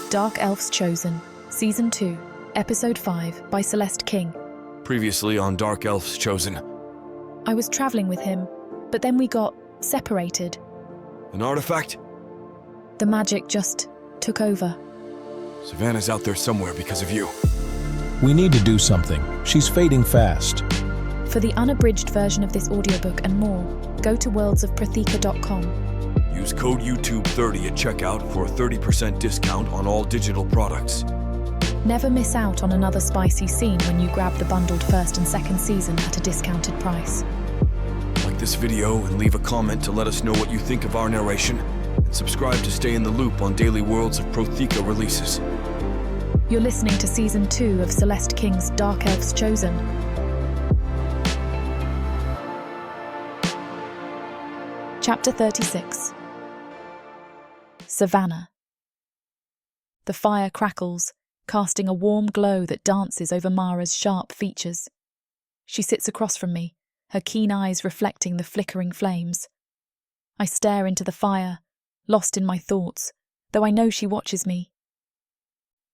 Dark Elf's Chosen, Season 2, Episode 5 by Celeste King. Previously on Dark Elf's Chosen. I was traveling with him, but then we got separated. An artifact? The magic just took over. Savannah's out there somewhere because of you. We need to do something. She's fading fast. For the unabridged version of this audiobook and more, go to worldsofprathika.com. Use code YouTube30 at checkout for a 30% discount on all digital products. Never miss out on another spicy scene when you grab the bundled first and second season at a discounted price. Like this video and leave a comment to let us know what you think of our narration, and subscribe to stay in the loop on daily Worlds of Prothika releases. You're listening to Season 2 of Celeste King's Dark Elf's Chosen. Chapter 36. Savannah. The fire crackles, casting a warm glow that dances over Mara's sharp features. She sits across from me, her keen eyes reflecting the flickering flames. I stare into the fire, lost in my thoughts, though I know she watches me.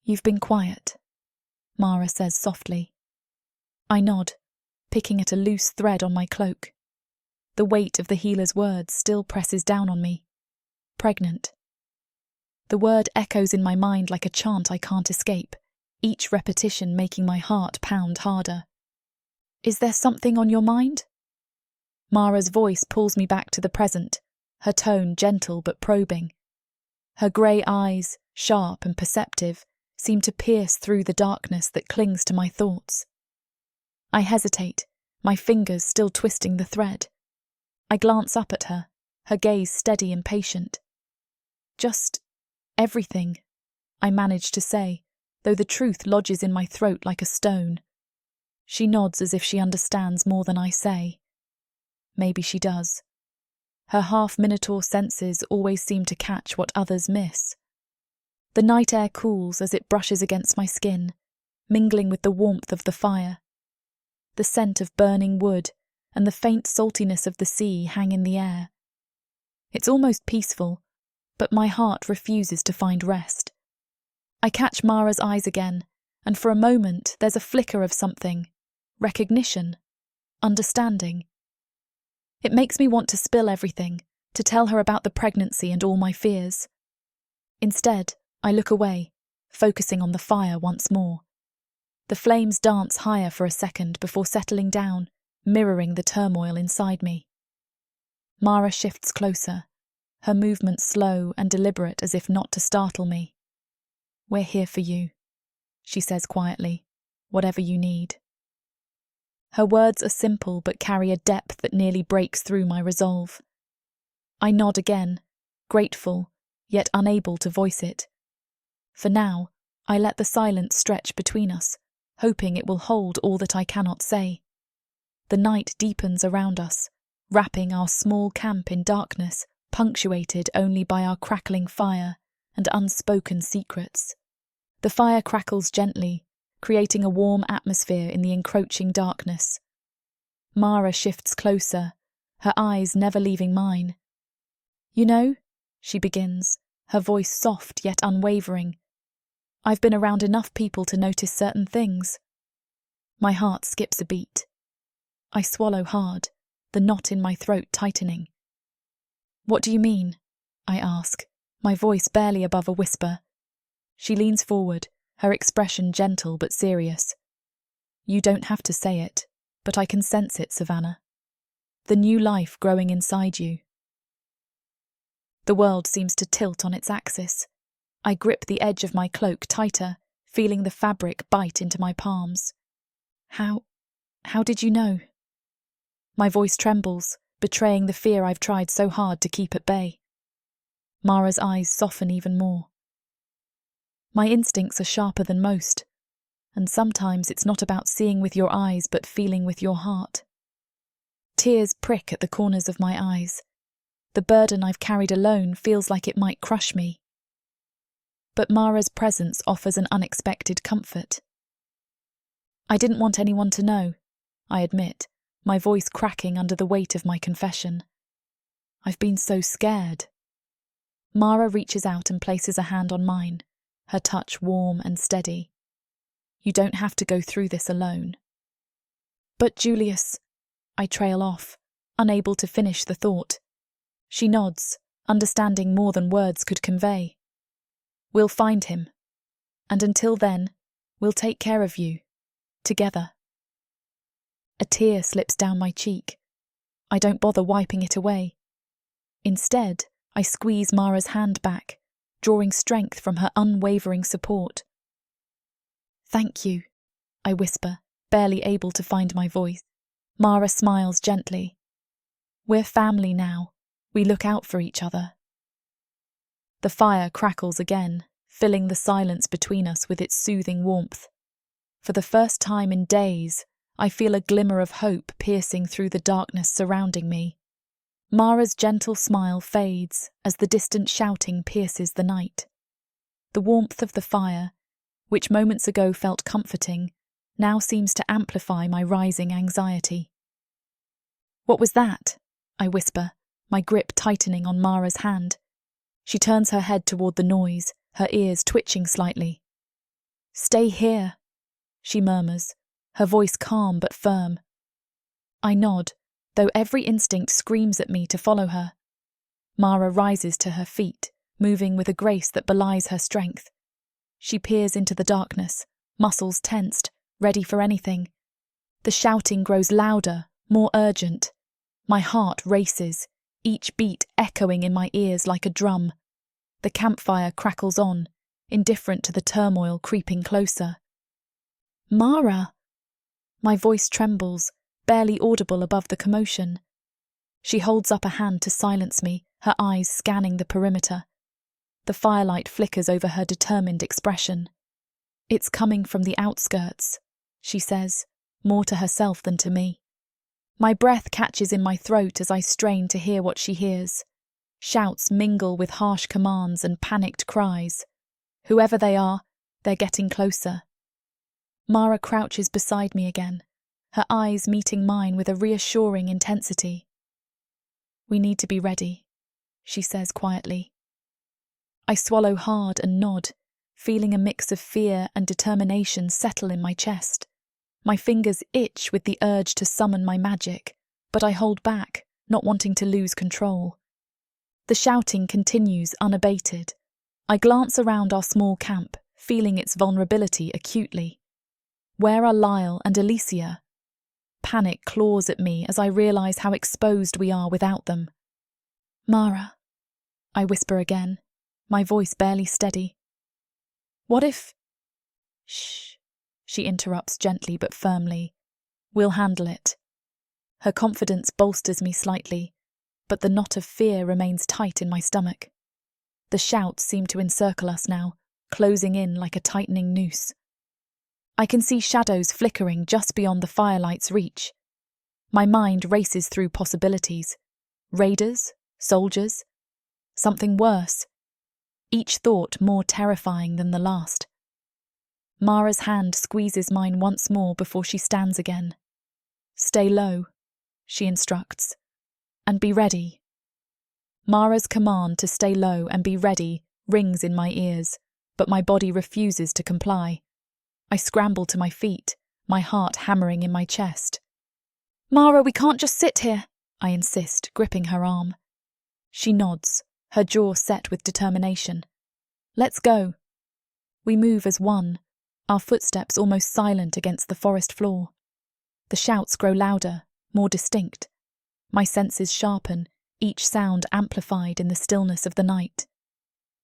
"You've been quiet," Mara says softly. I nod, picking at a loose thread on my cloak. The weight of the healer's words still presses down on me. Pregnant. The word echoes in my mind like a chant I can't escape, each repetition making my heart pound harder. "Is there something on your mind?" Mara's voice pulls me back to the present, her tone gentle but probing. Her grey eyes, sharp and perceptive, seem to pierce through the darkness that clings to my thoughts. I hesitate, my fingers still twisting the thread. I glance up at her, her gaze steady and patient. "Just everything," I manage to say, though the truth lodges in my throat like a stone. She nods as if she understands more than I say. Maybe she does. Her half-minotaur senses always seem to catch what others miss. The night air cools as it brushes against my skin, mingling with the warmth of the fire. The scent of burning wood and the faint saltiness of the sea hang in the air. It's almost peaceful, but my heart refuses to find rest. I catch Mara's eyes again, and for a moment there's a flicker of something. Recognition. Understanding. It makes me want to spill everything, to tell her about the pregnancy and all my fears. Instead, I look away, focusing on the fire once more. The flames dance higher for a second before settling down, mirroring the turmoil inside me. Mara shifts closer, her movements slow and deliberate as if not to startle me. "We're here for you," she says quietly, "whatever you need." Her words are simple but carry a depth that nearly breaks through my resolve. I nod again, grateful, yet unable to voice it. For now, I let the silence stretch between us, hoping it will hold all that I cannot say. The night deepens around us, wrapping our small camp in darkness, punctuated only by our crackling fire and unspoken secrets. The fire crackles gently, creating a warm atmosphere in the encroaching darkness. Mara shifts closer, her eyes never leaving mine. "You know," she begins, her voice soft yet unwavering, "I've been around enough people to notice certain things." My heart skips a beat. I swallow hard, the knot in my throat tightening. "What do you mean?" I ask, my voice barely above a whisper. She leans forward, her expression gentle but serious. "You don't have to say it, but I can sense it, Savannah. The new life growing inside you." The world seems to tilt on its axis. I grip the edge of my cloak tighter, feeling the fabric bite into my palms. How did you know?" My voice trembles, betraying the fear I've tried so hard to keep at bay. Mara's eyes soften even more. "My instincts are sharper than most, and sometimes it's not about seeing with your eyes but feeling with your heart." Tears prick at the corners of my eyes. The burden I've carried alone feels like it might crush me. But Mara's presence offers an unexpected comfort. "I didn't want anyone to know," I admit, my voice cracking under the weight of my confession. "I've been so scared." Mara reaches out and places a hand on mine, her touch warm and steady. You don't have to go through this alone. But Julius, I trail off, unable to finish the thought. She nods, understanding more than words could convey. We'll find him. And until then, we'll take care of you. Together. A tear slips down my cheek. I don't bother wiping it away. Instead, I squeeze Mara's hand back, drawing strength from her unwavering support. Thank you, I whisper, barely able to find my voice. Mara smiles gently. We're family now. We look out for each other. The fire crackles again, filling the silence between us with its soothing warmth. For the first time in days, I feel a glimmer of hope piercing through the darkness surrounding me. Mara's gentle smile fades as the distant shouting pierces the night. The warmth of the fire, which moments ago felt comforting, now seems to amplify my rising anxiety. What was that? I whisper, my grip tightening on Mara's hand. She turns her head toward the noise, her ears twitching slightly. Stay here, she murmurs, her voice calm but firm. I nod, though every instinct screams at me to follow her. Mara rises to her feet, moving with a grace that belies her strength. She peers into the darkness, muscles tensed, ready for anything. The shouting grows louder, more urgent. My heart races, each beat echoing in my ears like a drum. The campfire crackles on, indifferent to the turmoil creeping closer. Mara! My voice trembles, barely audible above the commotion. She holds up a hand to silence me, her eyes scanning the perimeter. The firelight flickers over her determined expression. It's coming from the outskirts, she says, more to herself than to me. My breath catches in my throat as I strain to hear what she hears. Shouts mingle with harsh commands and panicked cries. Whoever they are, they're getting closer. Mara crouches beside me again, her eyes meeting mine with a reassuring intensity. We need to be ready, she says quietly. I swallow hard and nod, feeling a mix of fear and determination settle in my chest. My fingers itch with the urge to summon my magic, but I hold back, not wanting to lose control. The shouting continues unabated. I glance around our small camp, feeling its vulnerability acutely. Where are Lyle and Alicia? Panic claws at me as I realise how exposed we are without them. Mara, I whisper again, my voice barely steady. What if... Shh, she interrupts gently but firmly. We'll handle it. Her confidence bolsters me slightly, but the knot of fear remains tight in my stomach. The shouts seem to encircle us now, closing in like a tightening noose. I can see shadows flickering just beyond the firelight's reach. My mind races through possibilities. Raiders? Soldiers? Something worse. Each thought more terrifying than the last. Mara's hand squeezes mine once more before she stands again. Stay low, she instructs, and be ready. Mara's command to stay low and be ready rings in my ears, but my body refuses to comply. I scramble to my feet, my heart hammering in my chest. Mara, we can't just sit here, I insist, gripping her arm. She nods, her jaw set with determination. Let's go. We move as one, our footsteps almost silent against the forest floor. The shouts grow louder, more distinct. My senses sharpen, each sound amplified in the stillness of the night.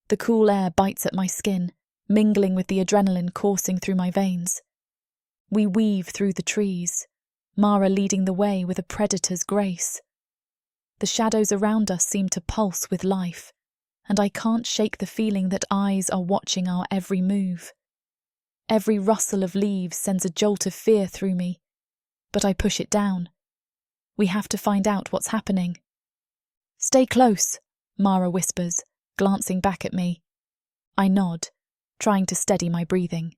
The cool air bites at my skin, mingling with the adrenaline coursing through my veins. We weave through the trees, Mara leading the way with a predator's grace. The shadows around us seem to pulse with life, and I can't shake the feeling that eyes are watching our every move. Every rustle of leaves sends a jolt of fear through me, but I push it down. We have to find out what's happening. Stay close, Mara whispers, glancing back at me. I nod, trying to steady my breathing.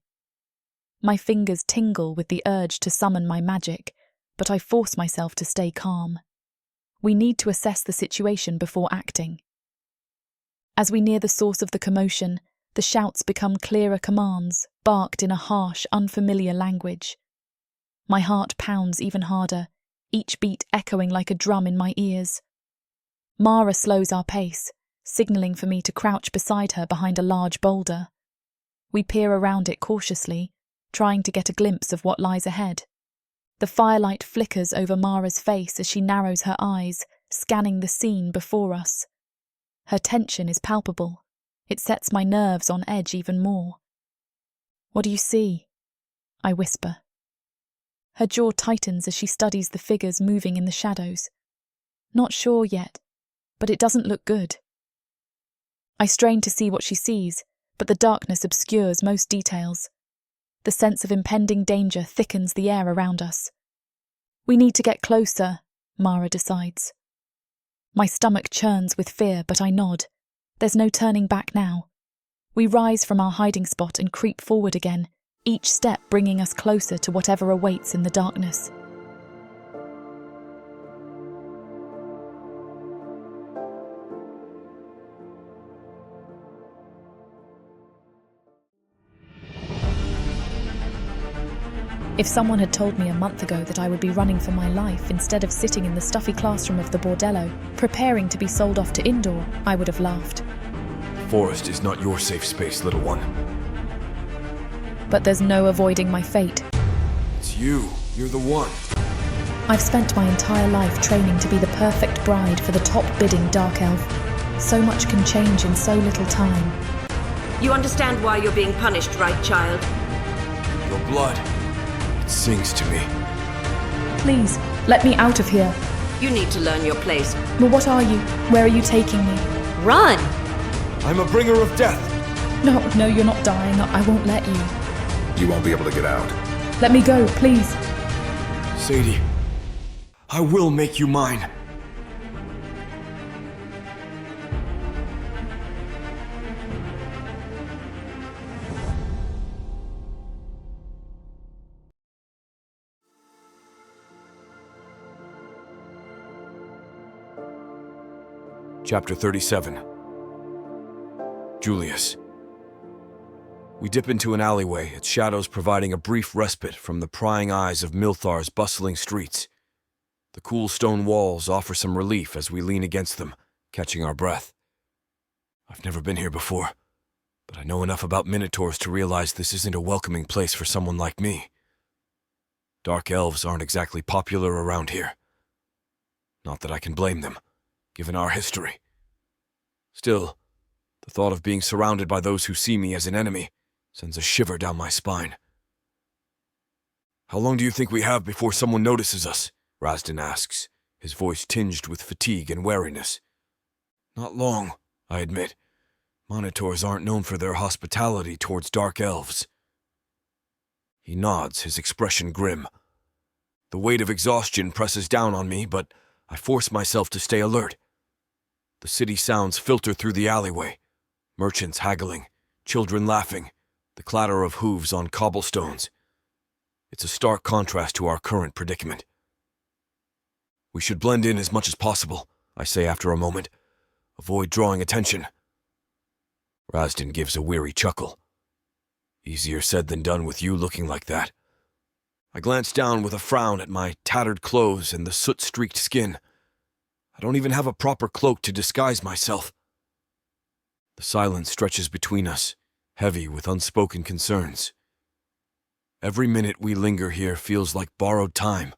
My fingers tingle with the urge to summon my magic, but I force myself to stay calm. We need to assess the situation before acting. As we near the source of the commotion, The shouts become clearer commands, barked in a harsh, unfamiliar language. My heart pounds even harder, each beat echoing like a drum in my ears. Mara slows our pace, signalling for me to crouch beside her behind a large boulder. We peer around it cautiously, trying to get a glimpse of what lies ahead. The firelight flickers over Mara's face as she narrows her eyes, scanning the scene before us. Her tension is palpable. It sets my nerves on edge even more. "What do you see?" I whisper. Her jaw tightens as she studies the figures moving in the shadows. Not sure yet, but it doesn't look good. I strain to see what she sees, but the darkness obscures most details. The sense of impending danger thickens the air around us. "We need to get closer," Mara decides. My stomach churns with fear, but I nod. There's no turning back now. We rise from our hiding spot and creep forward again, each step bringing us closer to whatever awaits in the darkness. If someone had told me a month ago that I would be running for my life instead of sitting in the stuffy classroom of the bordello, preparing to be sold off to indoor, I would have laughed. The forest is not your safe space, little one. But there's no avoiding my fate. It's you. You're the one. I've spent my entire life training to be the perfect bride for the top-bidding dark elf. So much can change in so little time. You understand why you're being punished, right, child? Your blood. It sings to me. Please, let me out of here. You need to learn your place. But what are you? Where are you taking me? Run! I'm a bringer of death. No, you're not dying. I won't let you. You won't be able to get out. Let me go, please. Sadie, I will make you mine. Chapter 37. Julius. We dip into an alleyway, its shadows providing a brief respite from the prying eyes of Milthar's bustling streets. The cool stone walls offer some relief as we lean against them, catching our breath. I've never been here before, but I know enough about minotaurs to realize this isn't a welcoming place for someone like me. Dark elves aren't exactly popular around here. Not that I can blame them, given our history. Still, the thought of being surrounded by those who see me as an enemy sends a shiver down my spine. "How long do you think we have before someone notices us?" Razdan asks, his voice tinged with fatigue and wariness. "Not long," I admit. Minotaurs aren't known for their hospitality towards dark elves. He nods, his expression grim. The weight of exhaustion presses down on me, but I force myself to stay alert. The city sounds filter through the alleyway. Merchants haggling, children laughing, the clatter of hooves on cobblestones. It's a stark contrast to our current predicament. "We should blend in as much as possible," I say after a moment. "Avoid drawing attention." Razdan gives a weary chuckle. "Easier said than done with you looking like that." I glance down with a frown at my tattered clothes and the soot-streaked skin. I don't even have a proper cloak to disguise myself. The silence stretches between us, heavy with unspoken concerns. Every minute we linger here feels like borrowed time.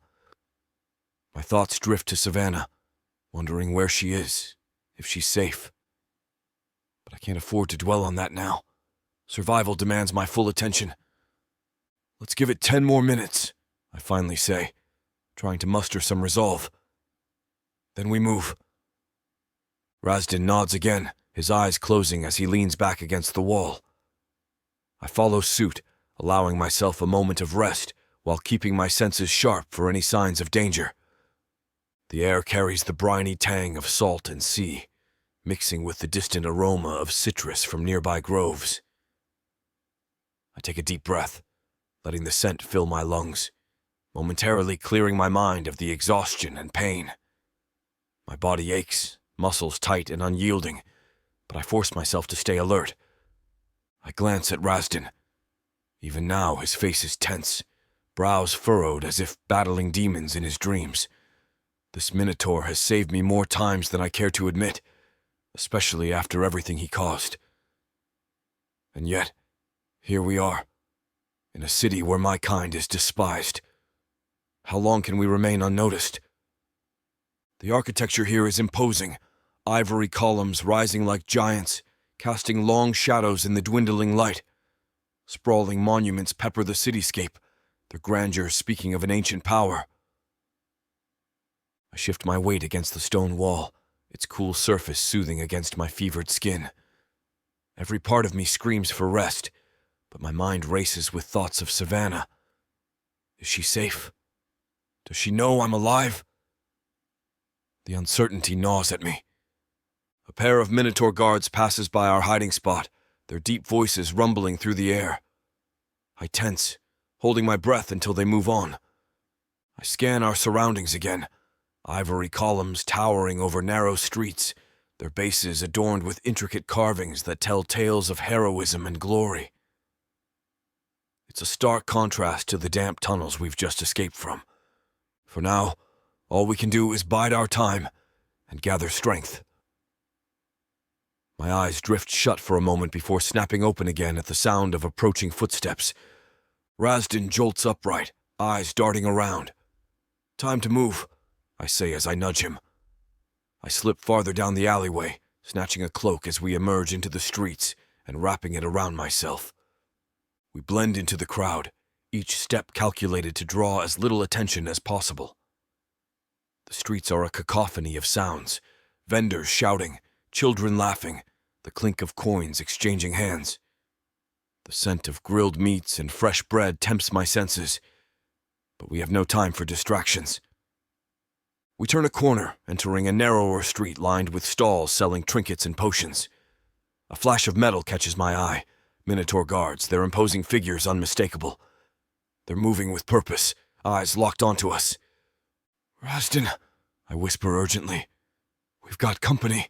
My thoughts drift to Savannah, wondering where she is, if she's safe. But I can't afford to dwell on that now. Survival demands my full attention. "Let's give it 10 more minutes," I finally say, trying to muster some resolve. Then we move. Razdan nods again, his eyes closing as he leans back against the wall. I follow suit, allowing myself a moment of rest while keeping my senses sharp for any signs of danger. The air carries the briny tang of salt and sea, mixing with the distant aroma of citrus from nearby groves. I take a deep breath, letting the scent fill my lungs, momentarily clearing my mind of the exhaustion and pain. My body aches, muscles tight and unyielding, but I force myself to stay alert. I glance at Razdan. Even now, his face is tense, brows furrowed as if battling demons in his dreams. This Minotaur has saved me more times than I care to admit, especially after everything he caused. And yet, here we are, in a city where my kind is despised. How long can we remain unnoticed? The architecture here is imposing, ivory columns rising like giants, casting long shadows in the dwindling light. Sprawling monuments pepper the cityscape, their grandeur speaking of an ancient power. I shift my weight against the stone wall, its cool surface soothing against my fevered skin. Every part of me screams for rest, but my mind races with thoughts of Savannah. Is she safe? Does she know I'm alive? The uncertainty gnaws at me. A pair of Minotaur guards passes by our hiding spot, their deep voices rumbling through the air. I tense, holding my breath until they move on. I scan our surroundings again, ivory columns towering over narrow streets, their bases adorned with intricate carvings that tell tales of heroism and glory. It's a stark contrast to the damp tunnels we've just escaped from. For now, all we can do is bide our time and gather strength. My eyes drift shut for a moment before snapping open again at the sound of approaching footsteps. Razdan jolts upright, eyes darting around. Time to move, I say as I nudge him. I slip farther down the alleyway, snatching a cloak as we emerge into the streets and wrapping it around myself. We blend into the crowd, each step calculated to draw as little attention as possible. The streets are a cacophony of sounds, vendors shouting, children laughing, the clink of coins exchanging hands. The scent of grilled meats and fresh bread tempts my senses, but we have no time for distractions. We turn a corner, entering a narrower street lined with stalls selling trinkets and potions. A flash of metal catches my eye. Minotaur guards, their imposing figures unmistakable. They're moving with purpose, eyes locked onto us. "Razdan," I whisper urgently. "We've got company."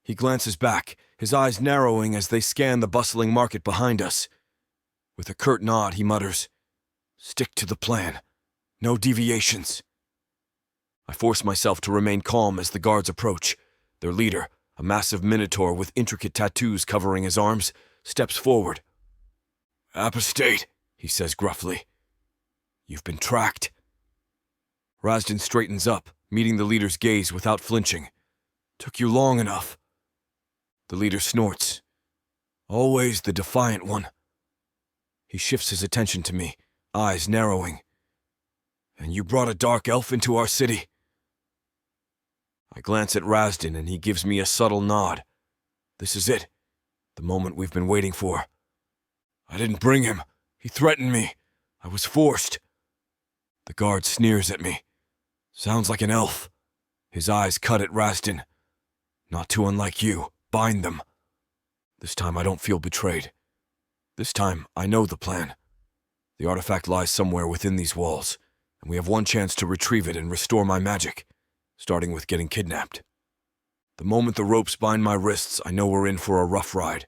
He glances back, his eyes narrowing as they scan the bustling market behind us. With a curt nod, he mutters, "Stick to the plan. No deviations." I force myself to remain calm as the guards approach. Their leader, a massive Minotaur with intricate tattoos covering his arms, steps forward. "Apostate," he says gruffly. "You've been tracked." Razdan straightens up, meeting the leader's gaze without flinching. "Took you long enough." The leader snorts. "Always the defiant one." He shifts his attention to me, eyes narrowing. "And you brought a dark elf into our city?" I glance at Razdan and he gives me a subtle nod. This is it, the moment we've been waiting for. "I didn't bring him. He threatened me. I was forced." The guard sneers at me. "Sounds like an elf." His eyes cut at Razdan. "Not too unlike you. Bind them." This time I don't feel betrayed. This time I know the plan. The artifact lies somewhere within these walls, and we have one chance to retrieve it and restore my magic, starting with getting kidnapped. The moment the ropes bind my wrists, I know we're in for a rough ride.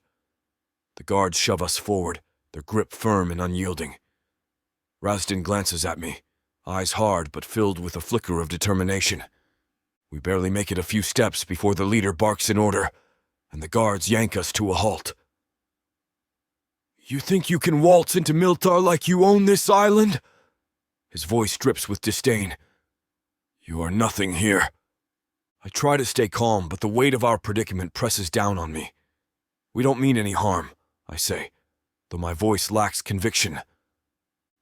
The guards shove us forward, their grip firm and unyielding. Razdan glances at me, eyes hard but filled with a flicker of determination. We barely make it a few steps before the leader barks an order, and the guards yank us to a halt. "You think you can waltz into Miltar like you own this island?" His voice drips with disdain. "You are nothing here." I try to stay calm, but the weight of our predicament presses down on me. "We don't mean any harm," I say, though my voice lacks conviction.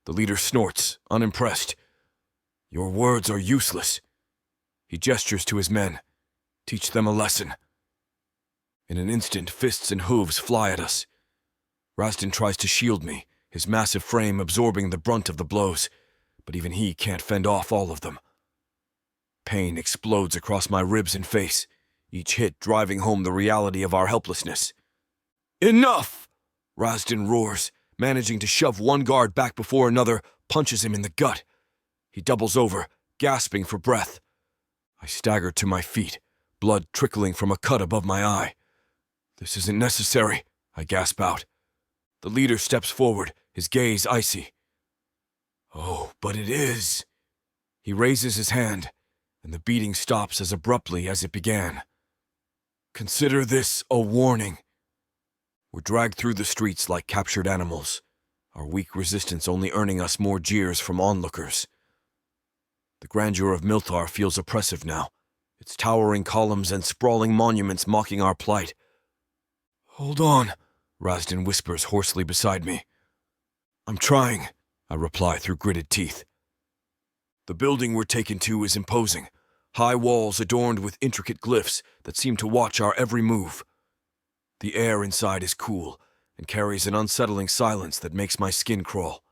The leader snorts, unimpressed. "Your words are useless." He gestures to his men. "Teach them a lesson." In an instant, fists and hooves fly at us. Razdan tries to shield me, his massive frame absorbing the brunt of the blows, but even he can't fend off all of them. Pain explodes across my ribs and face, each hit driving home the reality of our helplessness. "Enough!" Razdan roars, managing to shove one guard back before another punches him in the gut. He doubles over, gasping for breath. I stagger to my feet, blood trickling from a cut above my eye. "This isn't necessary," I gasp out. The leader steps forward, his gaze icy. Oh, but it is. He raises his hand, and the beating stops as abruptly as it began. Consider this a warning. We're dragged through the streets like captured animals, our weak resistance only earning us more jeers from onlookers. The grandeur of Milthar feels oppressive now, its towering columns and sprawling monuments mocking our plight. Hold on, Razdan whispers hoarsely beside me. I'm trying, I reply through gritted teeth. The building we're taken to is imposing, high walls adorned with intricate glyphs that seem to watch our every move. The air inside is cool and carries an unsettling silence that makes my skin crawl.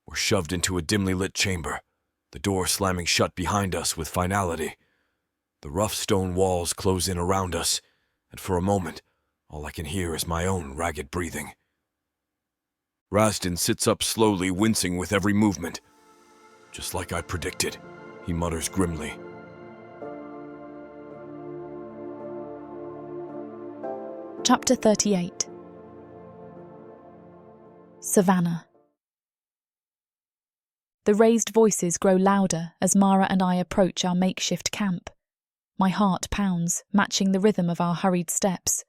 We're shoved into a dimly lit chamber, the door slamming shut behind us with finality. The rough stone walls close in around us, and for a moment, all I can hear is my own ragged breathing. Razdan sits up slowly, wincing with every movement. Just like I predicted, he mutters grimly. Chapter 38. Savannah. The raised voices grow louder as Mara and I approach our makeshift camp. My heart pounds, matching the rhythm of our hurried steps.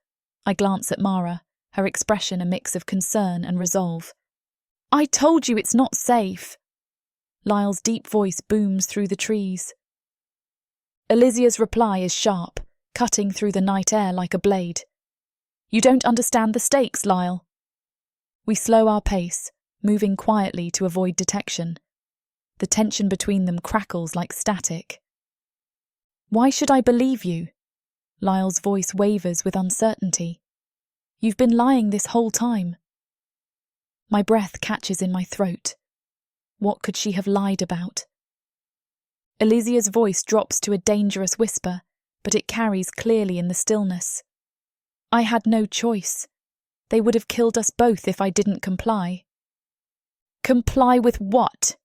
I glance at Mara, her expression a mix of concern and resolve. I told you it's not safe. Lyle's deep voice booms through the trees. Elysia's reply is sharp, cutting through the night air like a blade. You don't understand the stakes, Lyle. We slow our pace, moving quietly to avoid detection. The tension between them crackles like static. Why should I believe you? Lyle's voice wavers with uncertainty. You've been lying this whole time. My breath catches in my throat. What could she have lied about? Elysia's voice drops to a dangerous whisper, but it carries clearly in the stillness. I had no choice. They would have killed us both if I didn't comply. Comply with what?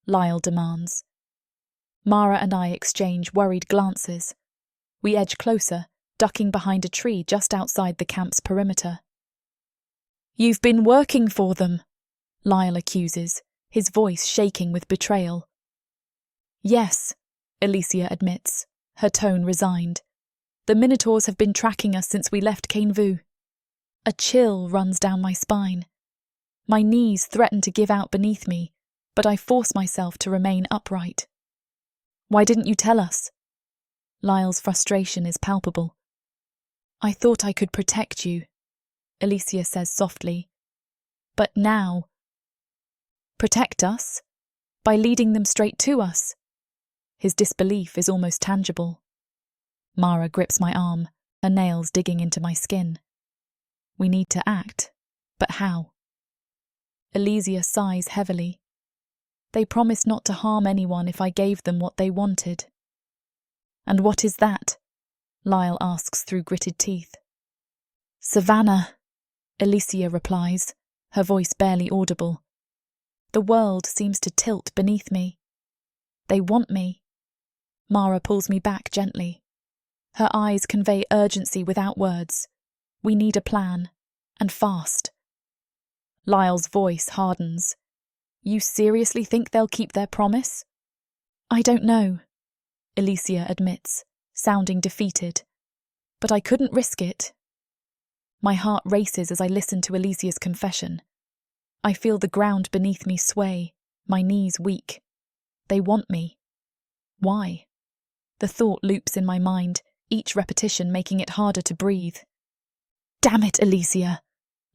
Lyle demands. Mara and I exchange worried glances. We edge closer, ducking behind a tree just outside the camp's perimeter. You've been working for them, Lyle accuses, his voice shaking with betrayal. Yes, Elysia admits, her tone resigned. The Minotaurs have been tracking us since we left Cainvu. A chill runs down my spine. My knees threaten to give out beneath me, but I force myself to remain upright. Why didn't you tell us? Lyle's frustration is palpable. I thought I could protect you, Elysia says softly. But now... Protect us? By leading them straight to us? His disbelief is almost tangible. Mara grips my arm, her nails digging into my skin. We need to act, but how? Elysia sighs heavily. They promised not to harm anyone if I gave them what they wanted. And what is that? Lyle asks through gritted teeth. Savannah, Elysia replies, her voice barely audible. The world seems to tilt beneath me. They want me. Mara pulls me back gently. Her eyes convey urgency without words. We need a plan, and fast. Lyle's voice hardens. You seriously think they'll keep their promise? I don't know, Elysia admits, sounding defeated. But I couldn't risk it. My heart races as I listen to Elysia's confession. I feel the ground beneath me sway, my knees weak. They want me. Why? The thought loops in my mind, each repetition making it harder to breathe. Damn it, Elysia,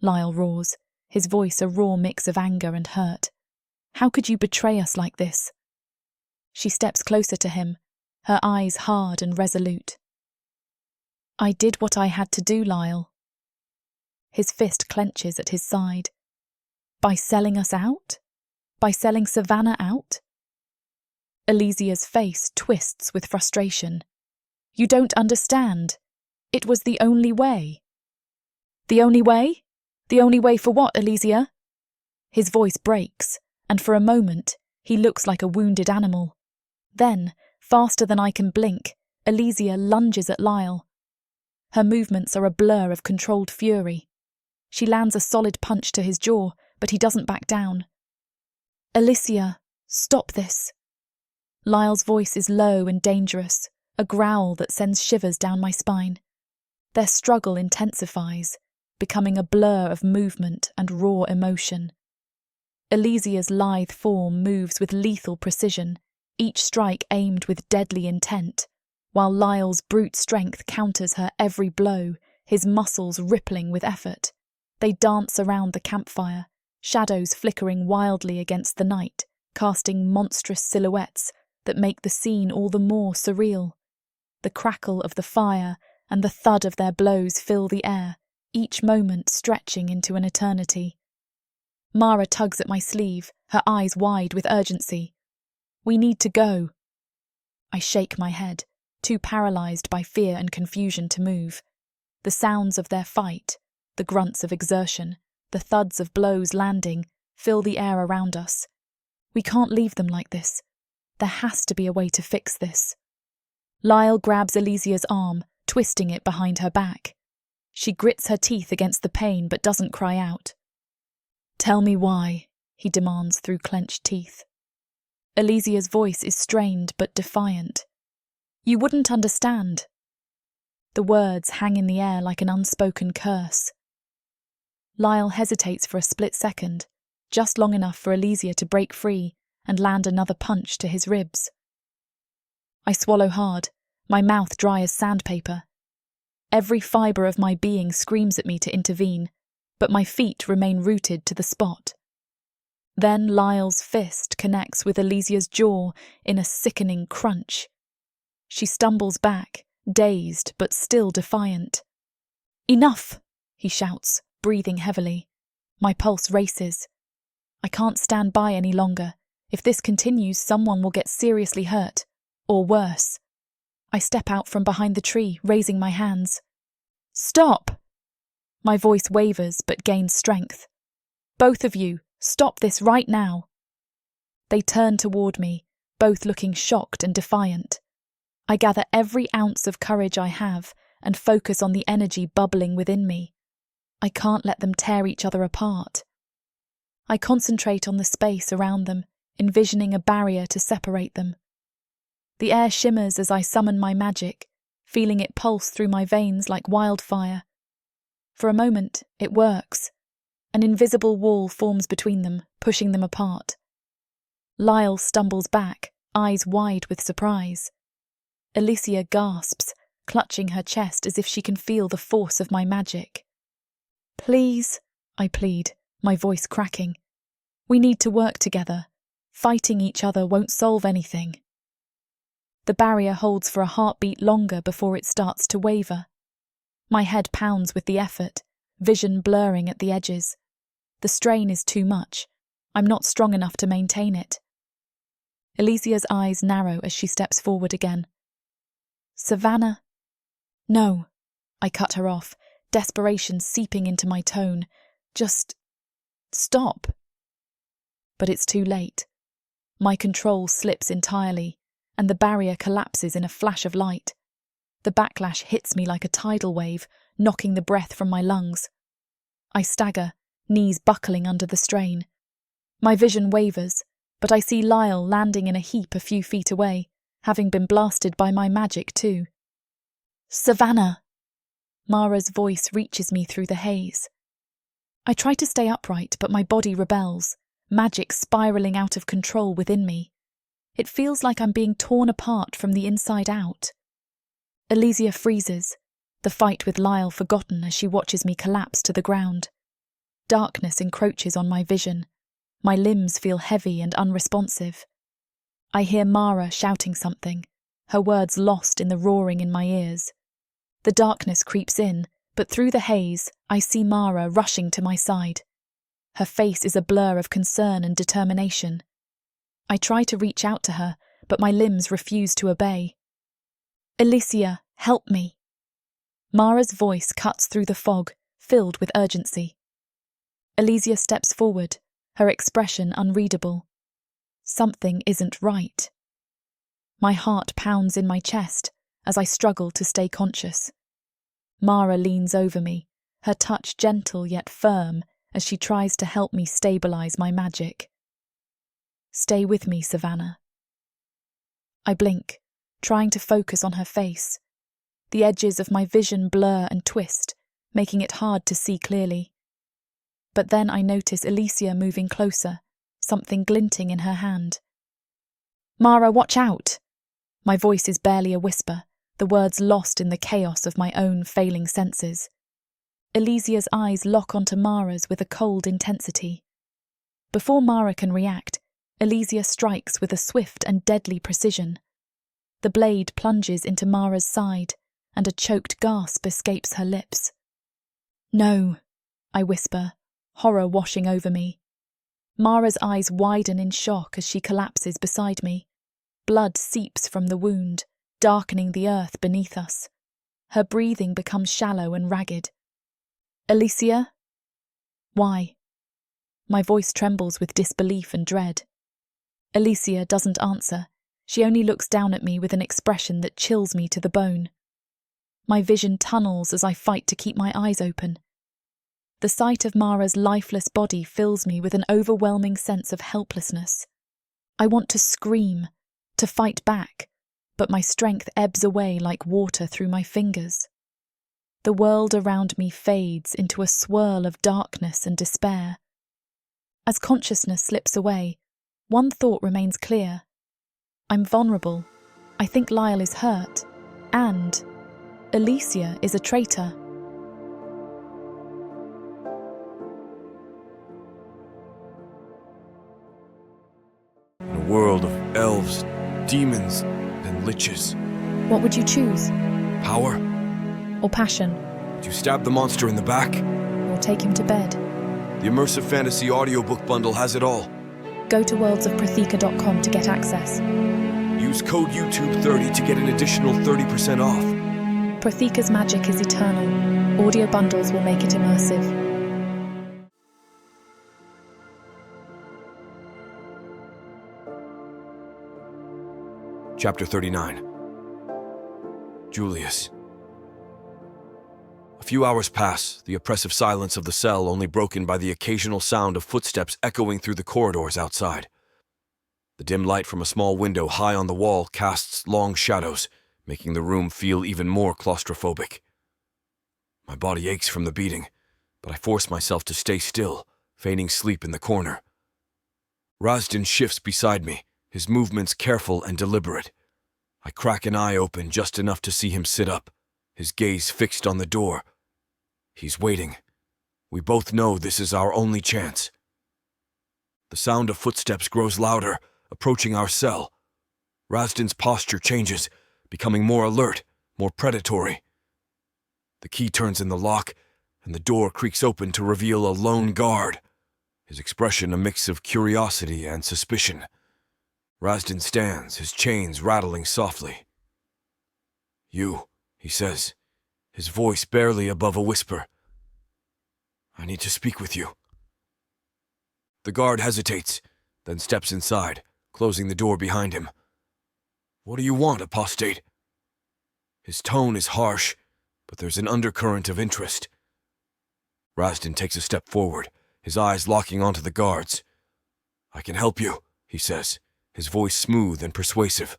Lyle roars, his voice a raw mix of anger and hurt. How could you betray us like this? She steps closer to him, her eyes hard and resolute. I did what I had to do, Lyle. His fist clenches at his side. By selling us out? By selling Savannah out? Elysia's face twists with frustration. You don't understand. It was the only way. The only way? The only way for what, Elysia? His voice breaks, and for a moment, he looks like a wounded animal. Then, faster than I can blink, Elysia lunges at Lyle. Her movements are a blur of controlled fury. She lands a solid punch to his jaw, but he doesn't back down. Alicia, stop this. Lyle's voice is low and dangerous, a growl that sends shivers down my spine. Their struggle intensifies, becoming a blur of movement and raw emotion. Alicia's lithe form moves with lethal precision, each strike aimed with deadly intent, while Lyle's brute strength counters her every blow, his muscles rippling with effort. They dance around the campfire, shadows flickering wildly against the night, casting monstrous silhouettes that make the scene all the more surreal. The crackle of the fire and the thud of their blows fill the air, each moment stretching into an eternity. Mara tugs at my sleeve, her eyes wide with urgency. We need to go. I shake my head, too paralyzed by fear and confusion to move. The sounds of their fight, the grunts of exertion, the thuds of blows landing, fill the air around us. We can't leave them like this. There has to be a way to fix this. Lyle grabs Alicia's arm, twisting it behind her back. She grits her teeth against the pain but doesn't cry out. Tell me why, he demands through clenched teeth. Alicia's voice is strained but defiant. You wouldn't understand. The words hang in the air like an unspoken curse. Lyle hesitates for a split second, just long enough for Alicia to break free and land another punch to his ribs. I swallow hard, my mouth dry as sandpaper. Every fibre of my being screams at me to intervene, but my feet remain rooted to the spot. Then Lyle's fist connects with Alicia's jaw in a sickening crunch. She stumbles back, dazed but still defiant. Enough, he shouts, breathing heavily. My pulse races. I can't stand by any longer. If this continues, someone will get seriously hurt, or worse. I step out from behind the tree, raising my hands. Stop! My voice wavers but gains strength. Both of you, stop this right now. They turn toward me, both looking shocked and defiant. I gather every ounce of courage I have and focus on the energy bubbling within me. I can't let them tear each other apart. I concentrate on the space around them, envisioning a barrier to separate them. The air shimmers as I summon my magic, feeling it pulse through my veins like wildfire. For a moment, it works. An invisible wall forms between them, pushing them apart. Lyle stumbles back, eyes wide with surprise. Alicia gasps, clutching her chest as if she can feel the force of my magic. Please, I plead, my voice cracking. We need to work together. Fighting each other won't solve anything. The barrier holds for a heartbeat longer before it starts to waver. My head pounds with the effort, vision blurring at the edges. The strain is too much. I'm not strong enough to maintain it. Alicia's eyes narrow as she steps forward again. Savannah? No, I cut her off, desperation seeping into my tone. Just stop. But it's too late. My control slips entirely, and the barrier collapses in a flash of light. The backlash hits me like a tidal wave, knocking the breath from my lungs. I stagger, knees buckling under the strain. My vision wavers, but I see Lyle landing in a heap a few feet away, having been blasted by my magic too. Savannah! Mara's voice reaches me through the haze. I try to stay upright, but my body rebels, magic spiralling out of control within me. It feels like I'm being torn apart from the inside out. Alicia freezes, the fight with Lyle forgotten as she watches me collapse to the ground. Darkness encroaches on my vision. My limbs feel heavy and unresponsive. I hear Mara shouting something, her words lost in the roaring in my ears. The darkness creeps in, but through the haze, I see Mara rushing to my side. Her face is a blur of concern and determination. I try to reach out to her, but my limbs refuse to obey. Alicia, help me. Mara's voice cuts through the fog, filled with urgency. Alicia steps forward, her expression unreadable. Something isn't right. My heart pounds in my chest as I struggle to stay conscious. Mara leans over me, her touch gentle yet firm as she tries to help me stabilize my magic. Stay with me, Savannah. I blink, trying to focus on her face. The edges of my vision blur and twist, making it hard to see clearly. But then I notice Alicia moving closer, something glinting in her hand. Mara, watch out! My voice is barely a whisper, the words lost in the chaos of my own failing senses. Alicia's eyes lock onto Mara's with a cold intensity. Before Mara can react, Alicia strikes with a swift and deadly precision. The blade plunges into Mara's side, and a choked gasp escapes her lips. No, I whisper, horror washing over me. Mara's eyes widen in shock as she collapses beside me. Blood seeps from the wound, darkening the earth beneath us. Her breathing becomes shallow and ragged. Alicia? Why? My voice trembles with disbelief and dread. Alicia doesn't answer. She only looks down at me with an expression that chills me to the bone. My vision tunnels as I fight to keep my eyes open. The sight of Mara's lifeless body fills me with an overwhelming sense of helplessness. I want to scream, to fight back, but my strength ebbs away like water through my fingers. The world around me fades into a swirl of darkness and despair. As consciousness slips away, one thought remains clear. I'm vulnerable. I think Lyle is hurt. And Alicia is a traitor. In a world of elves, demons, and liches. What would you choose? Power? Or passion? Would you stab the monster in the back? Or take him to bed? The immersive fantasy audiobook bundle has it all. Go to worldsofprathika.com to get access. Use code YouTube30 to get an additional 30% off. Prathika's magic is eternal. Audio bundles will make it immersive. Chapter 39. Julius. A few hours pass, the oppressive silence of the cell only broken by the occasional sound of footsteps echoing through the corridors outside. The dim light from a small window high on the wall casts long shadows, making the room feel even more claustrophobic. My body aches from the beating, but I force myself to stay still, feigning sleep in the corner. Razdan shifts beside me, his movements careful and deliberate. I crack an eye open just enough to see him sit up, his gaze fixed on the door. He's waiting. We both know this is our only chance. The sound of footsteps grows louder, approaching our cell. Razdan's posture changes, becoming more alert, more predatory. The key turns in the lock, and the door creaks open to reveal a lone guard, his expression a mix of curiosity and suspicion. Razdan stands, his chains rattling softly. "You," he says, his voice barely above a whisper. "I need to speak with you." The guard hesitates, then steps inside, closing the door behind him. "What do you want, apostate?" His tone is harsh, but there's an undercurrent of interest. Razdan takes a step forward, his eyes locking onto the guards. "I can help you," he says, his voice smooth and persuasive.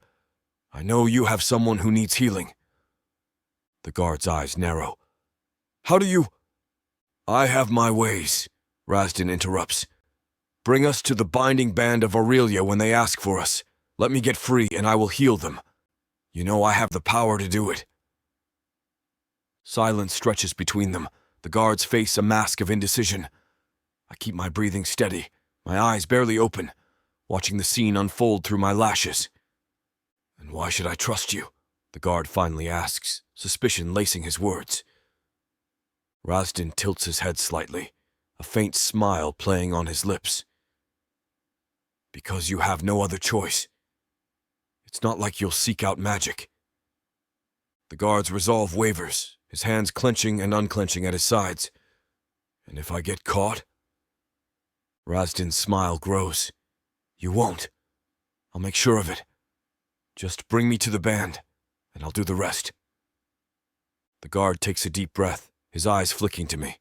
"I know you have someone who needs healing." The guard's eyes narrow. "How do you—" "I have my ways," Razdan interrupts. "Bring us to the binding band of Aurelia when they ask for us. Let me get free and I will heal them. You know I have the power to do it." Silence stretches between them, the guards face a mask of indecision. I keep my breathing steady, my eyes barely open, watching the scene unfold through my lashes. "And why should I trust you?" the guard finally asks, suspicion lacing his words. Razdan tilts his head slightly, a faint smile playing on his lips. "Because you have no other choice. It's not like you'll seek out magic." The guard's resolve wavers, his hands clenching and unclenching at his sides. "And if I get caught?" Razdan's smile grows. "You won't. I'll make sure of it. Just bring me to the band, and I'll do the rest." The guard takes a deep breath, his eyes flicking to me.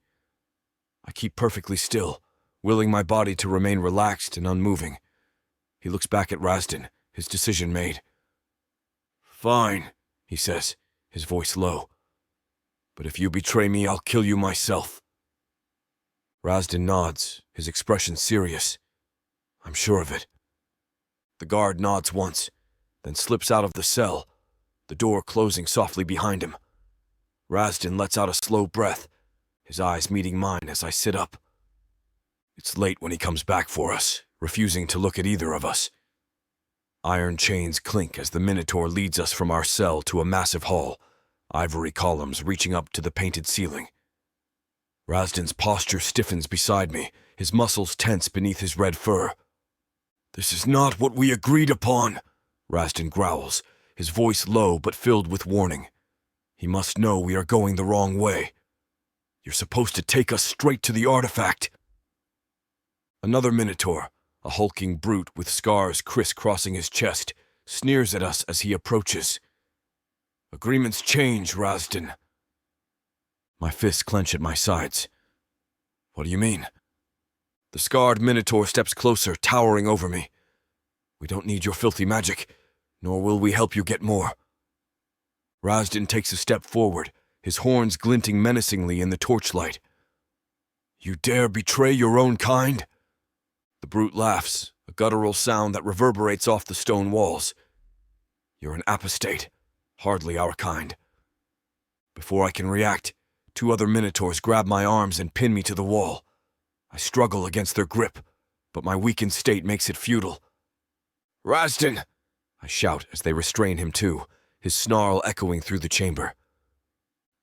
I keep perfectly still, willing my body to remain relaxed and unmoving. He looks back at Razdan, his decision made. "Fine," he says, his voice low. "But if you betray me, I'll kill you myself." Razdan nods, his expression serious. "I'm sure of it." The guard nods once, then slips out of the cell, the door closing softly behind him. Razdan lets out a slow breath, his eyes meeting mine as I sit up. It's late when he comes back for us, refusing to look at either of us. Iron chains clink as the Minotaur leads us from our cell to a massive hall, ivory columns reaching up to the painted ceiling. Razdan's posture stiffens beside me, his muscles tense beneath his red fur. "This is not what we agreed upon," Razdan growls, his voice low but filled with warning. "He must know we are going the wrong way. You're supposed to take us straight to the artifact." Another Minotaur, a hulking brute with scars crisscrossing his chest, sneers at us as he approaches. "Agreements change, Razdan." My fists clench at my sides. "What do you mean?" The scarred Minotaur steps closer, towering over me. "We don't need your filthy magic, nor will we help you get more." Razdan takes a step forward, his horns glinting menacingly in the torchlight. "You dare betray your own kind?" The brute laughs, a guttural sound that reverberates off the stone walls. "You're an apostate, hardly our kind." Before I can react, two other Minotaurs grab my arms and pin me to the wall. I struggle against their grip, but my weakened state makes it futile. "Razdan!" I shout as they restrain him too, his snarl echoing through the chamber.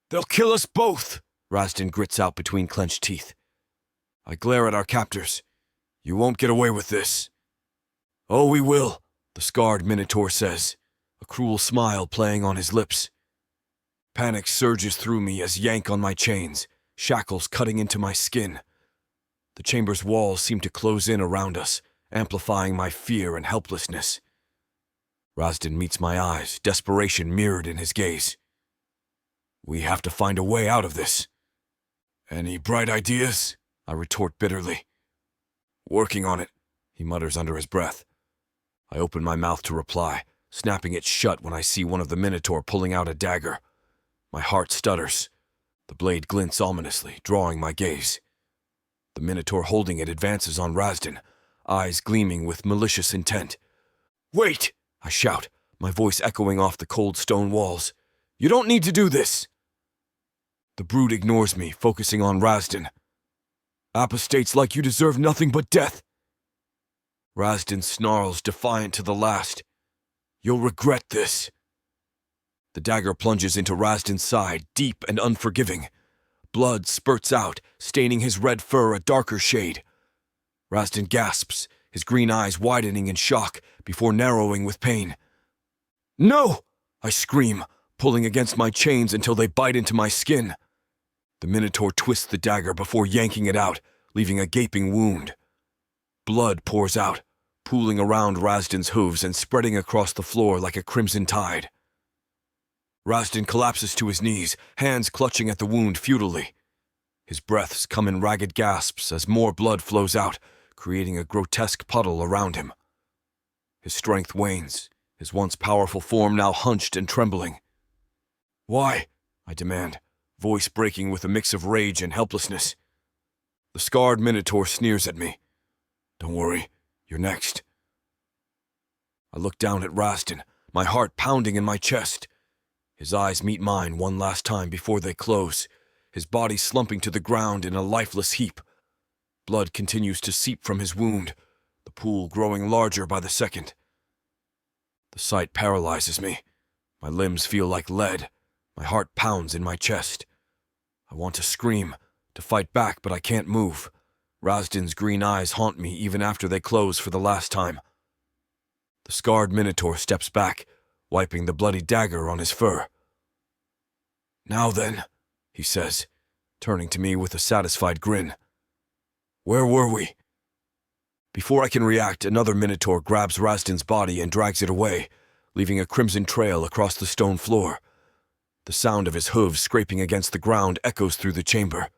"They'll kill us both!" Razdan grits out between clenched teeth. I glare at our captors. "You won't get away with this." "Oh, we will," the scarred Minotaur says, a cruel smile playing on his lips. Panic surges through me as yank on my chains, shackles cutting into my skin. The chamber's walls seem to close in around us, amplifying my fear and helplessness. Razdan meets my eyes, desperation mirrored in his gaze. "We have to find a way out of this." "Any bright ideas?" I retort bitterly. "Working on it," he mutters under his breath. I open my mouth to reply, snapping it shut when I see one of the Minotaur pulling out a dagger. My heart stutters. The blade glints ominously, drawing my gaze. The Minotaur holding it advances on Razdan, eyes gleaming with malicious intent. "Wait!" I shout, my voice echoing off the cold stone walls. "You don't need to do this!" The brute ignores me, focusing on Razdan. "Apostates like you deserve nothing but death." Razdan snarls, defiant to the last. "You'll regret this." The dagger plunges into Razdan's side, deep and unforgiving. Blood spurts out, staining his red fur a darker shade. Razdan gasps, his green eyes widening in shock before narrowing with pain. "No!" I scream, pulling against my chains until they bite into my skin. The Minotaur twists the dagger before yanking it out, leaving a gaping wound. Blood pours out, pooling around Razdan's hooves and spreading across the floor like a crimson tide. Razdan collapses to his knees, hands clutching at the wound futilely. His breaths come in ragged gasps as more blood flows out, creating a grotesque puddle around him. His strength wanes, his once powerful form now hunched and trembling. "Why?" I demand, voice breaking with a mix of rage and helplessness. The scarred Minotaur sneers at me. "Don't worry, you're next." I look down at Razdan, my heart pounding in my chest. His eyes meet mine one last time before they close, his body slumping to the ground in a lifeless heap. Blood continues to seep from his wound, the pool growing larger by the second. The sight paralyzes me. My limbs feel like lead. My heart pounds in my chest. I want to scream, to fight back, but I can't move. Razdan's green eyes haunt me even after they close for the last time. The scarred Minotaur steps back, wiping the bloody dagger on his fur. "Now then," he says, turning to me with a satisfied grin. "Where were we?" Before I can react, another Minotaur grabs Razdan's body and drags it away, leaving a crimson trail across the stone floor. The sound of his hooves scraping against the ground echoes through the chamber.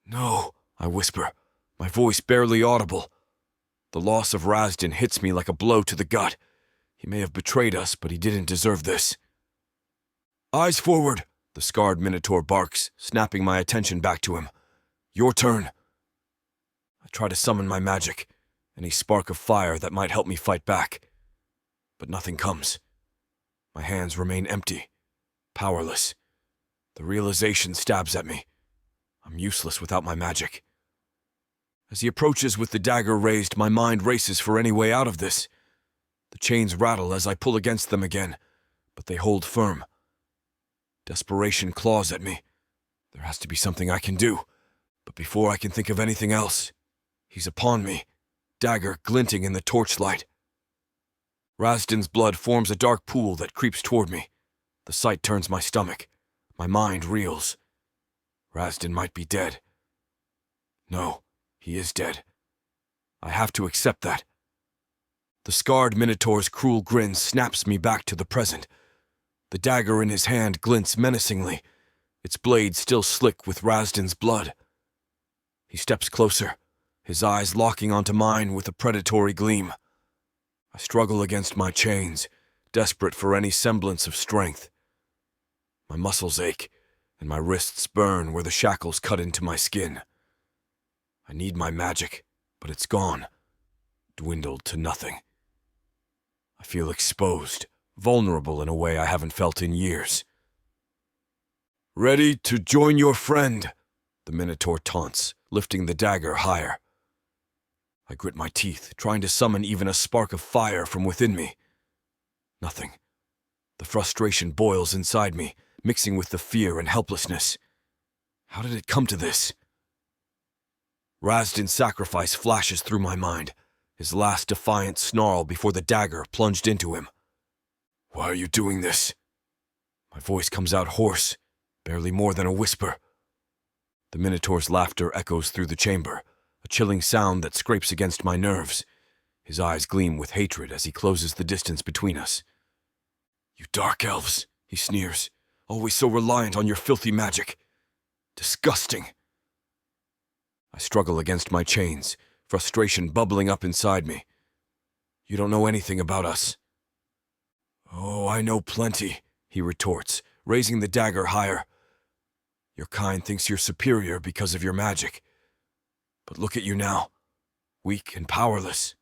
"No," I whisper, my voice barely audible. The loss of Razdan hits me like a blow to the gut. He may have betrayed us, but he didn't deserve this. "Eyes forward," the scarred Minotaur barks, snapping my attention back to him. "Your turn." I try to summon my magic, any spark of fire that might help me fight back. But nothing comes. My hands remain empty, powerless. The realization stabs at me. I'm useless without my magic. As he approaches with the dagger raised, my mind races for any way out of this. The chains rattle as I pull against them again, but they hold firm. Desperation claws at me. There has to be something I can do. But before I can think of anything else, he's upon me, dagger glinting in the torchlight. Razdan's blood forms a dark pool that creeps toward me. The sight turns my stomach. My mind reels. Razdan might be dead. No, he is dead. I have to accept that. The scarred Minotaur's cruel grin snaps me back to the present. The dagger in his hand glints menacingly, its blade still slick with Razdan's blood. He steps closer, his eyes locking onto mine with a predatory gleam. I struggle against my chains, desperate for any semblance of strength. My muscles ache, and my wrists burn where the shackles cut into my skin. I need my magic, but it's gone, dwindled to nothing. I feel exposed, vulnerable in a way I haven't felt in years. "Ready to join your friend," the Minotaur taunts, lifting the dagger higher. I grit my teeth, trying to summon even a spark of fire from within me. Nothing. The frustration boils inside me, mixing with the fear and helplessness. How did it come to this? Razdan's sacrifice flashes through my mind, his last defiant snarl before the dagger plunged into him. "Why are you doing this?" My voice comes out hoarse, barely more than a whisper. The Minotaur's laughter echoes through the chamber, a chilling sound that scrapes against my nerves. His eyes gleam with hatred as he closes the distance between us. "You dark elves," he sneers, "always so reliant on your filthy magic. Disgusting." I struggle against my chains, frustration bubbling up inside me. "You don't know anything about us." "Oh, I know plenty," he retorts, raising the dagger higher. "Your kind thinks you're superior because of your magic. But look at you now, weak and powerless."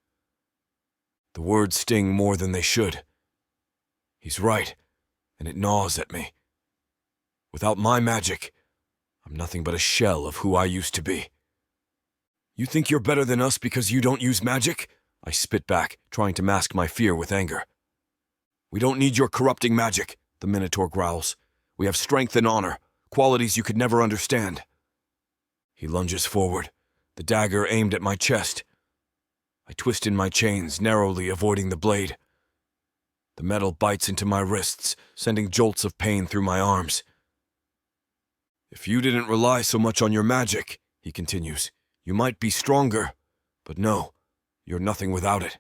The words sting more than they should. He's right, and it gnaws at me. Without my magic, I'm nothing but a shell of who I used to be. "You think you're better than us because you don't use magic?" I spit back, trying to mask my fear with anger. "We don't need your corrupting magic," the Minotaur growls. "We have strength and honor, qualities you could never understand." He lunges forward, the dagger aimed at my chest. I twist in my chains, narrowly avoiding the blade. The metal bites into my wrists, sending jolts of pain through my arms. "If you didn't rely so much on your magic," he continues, "you might be stronger. But no, you're nothing without it."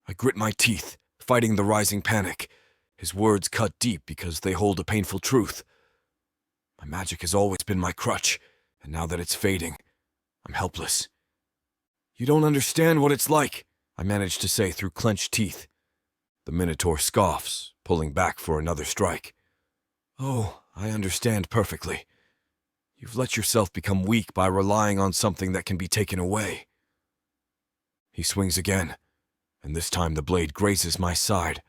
I grit my teeth, fighting the rising panic. His words cut deep because they hold a painful truth. My magic has always been my crutch, and now that it's fading, I'm helpless. "You don't understand what it's like," I manage to say through clenched teeth. The Minotaur scoffs, pulling back for another strike. "Oh, I understand perfectly. You've let yourself become weak by relying on something that can be taken away." He swings again, and this time the blade grazes my side,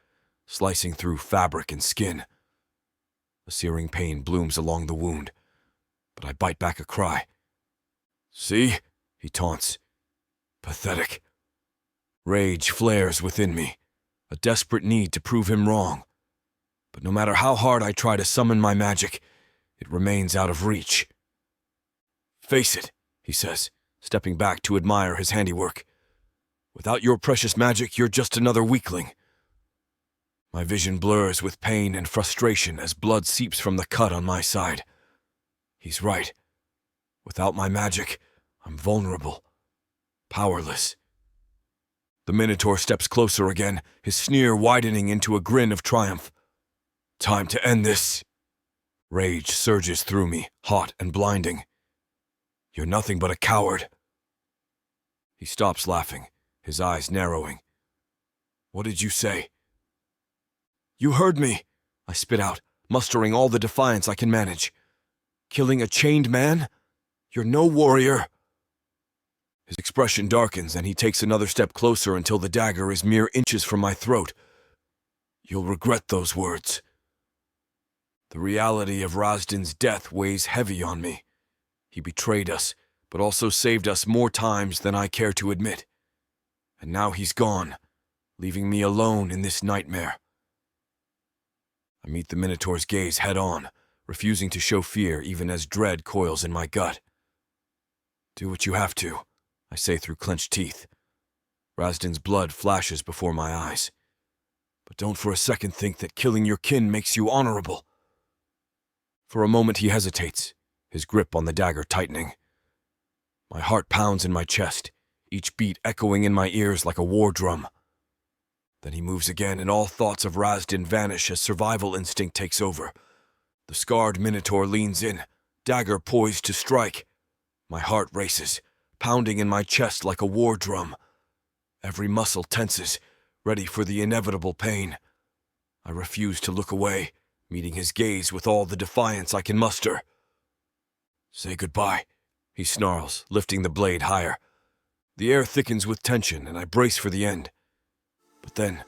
slicing through fabric and skin. A searing pain blooms along the wound, but I bite back a cry. "See?" he taunts. "Pathetic." Rage flares within me, a desperate need to prove him wrong. But no matter how hard I try to summon my magic, it remains out of reach. "Face it," he says, stepping back to admire his handiwork. "Without your precious magic, you're just another weakling." My vision blurs with pain and frustration as blood seeps from the cut on my side. He's right. Without my magic, I'm vulnerable, powerless. The Minotaur steps closer again, his sneer widening into a grin of triumph. Time to end this. Rage surges through me, hot and blinding. You're nothing but a coward. He stops laughing, his eyes narrowing. What did you say? You heard me, I spit out, mustering all the defiance I can manage. Killing a chained man? You're no warrior. His expression darkens and he takes another step closer until the dagger is mere inches from my throat. You'll regret those words. The reality of Razdin's death weighs heavy on me. He betrayed us, but also saved us more times than I care to admit. And now he's gone, leaving me alone in this nightmare. I meet the Minotaur's gaze head-on, refusing to show fear even as dread coils in my gut. Do what you have to, I say through clenched teeth. Razdin's blood flashes before my eyes. But don't for a second think that killing your kin makes you honorable. For a moment he hesitates, his grip on the dagger tightening. My heart pounds in my chest, each beat echoing in my ears like a war drum. Then he moves again, and all thoughts of Razdin vanish as survival instinct takes over. The scarred Minotaur leans in, dagger poised to strike. My heart races, pounding in my chest like a war drum. Every muscle tenses, ready for the inevitable pain. I refuse to look away, meeting his gaze with all the defiance I can muster. Say goodbye, he snarls, lifting the blade higher. The air thickens with tension, and I brace for the end. But then,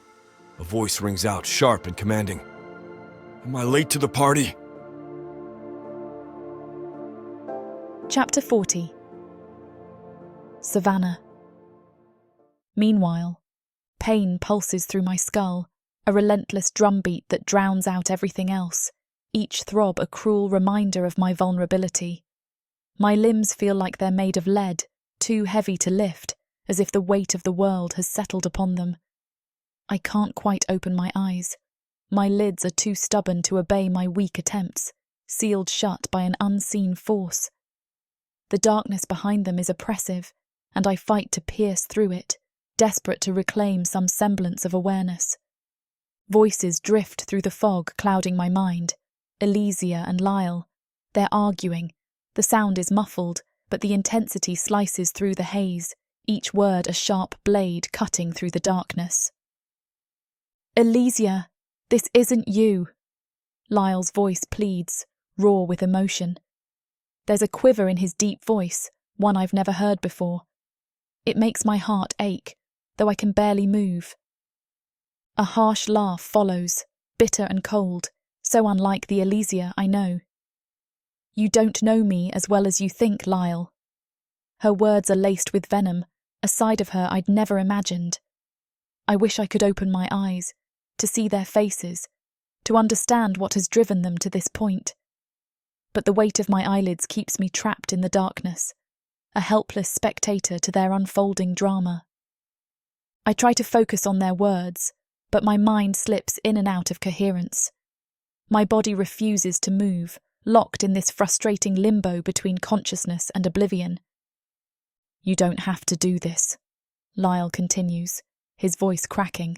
a voice rings out, sharp and commanding. Am I late to the party? Chapter 40. Savannah. Meanwhile, pain pulses through my skull, a relentless drumbeat that drowns out everything else, each throb a cruel reminder of my vulnerability. My limbs feel like they're made of lead, too heavy to lift, as if the weight of the world has settled upon them. I can't quite open my eyes. My lids are too stubborn to obey my weak attempts, sealed shut by an unseen force. The darkness behind them is oppressive, and I fight to pierce through it, desperate to reclaim some semblance of awareness. Voices drift through the fog, clouding my mind. Elysia and Lyle. They're arguing. The sound is muffled, but the intensity slices through the haze, each word a sharp blade cutting through the darkness. Elysia, this isn't you. Lyle's voice pleads, raw with emotion. There's a quiver in his deep voice, one I've never heard before. It makes my heart ache, though I can barely move. A harsh laugh follows, bitter and cold, so unlike the Elysia I know. You don't know me as well as you think, Lyle. Her words are laced with venom, a side of her I'd never imagined. I wish I could open my eyes, to see their faces, to understand what has driven them to this point. But the weight of my eyelids keeps me trapped in the darkness, a helpless spectator to their unfolding drama. I try to focus on their words, but my mind slips in and out of coherence. My body refuses to move, locked in this frustrating limbo between consciousness and oblivion. You don't have to do this, Lyle continues, his voice cracking.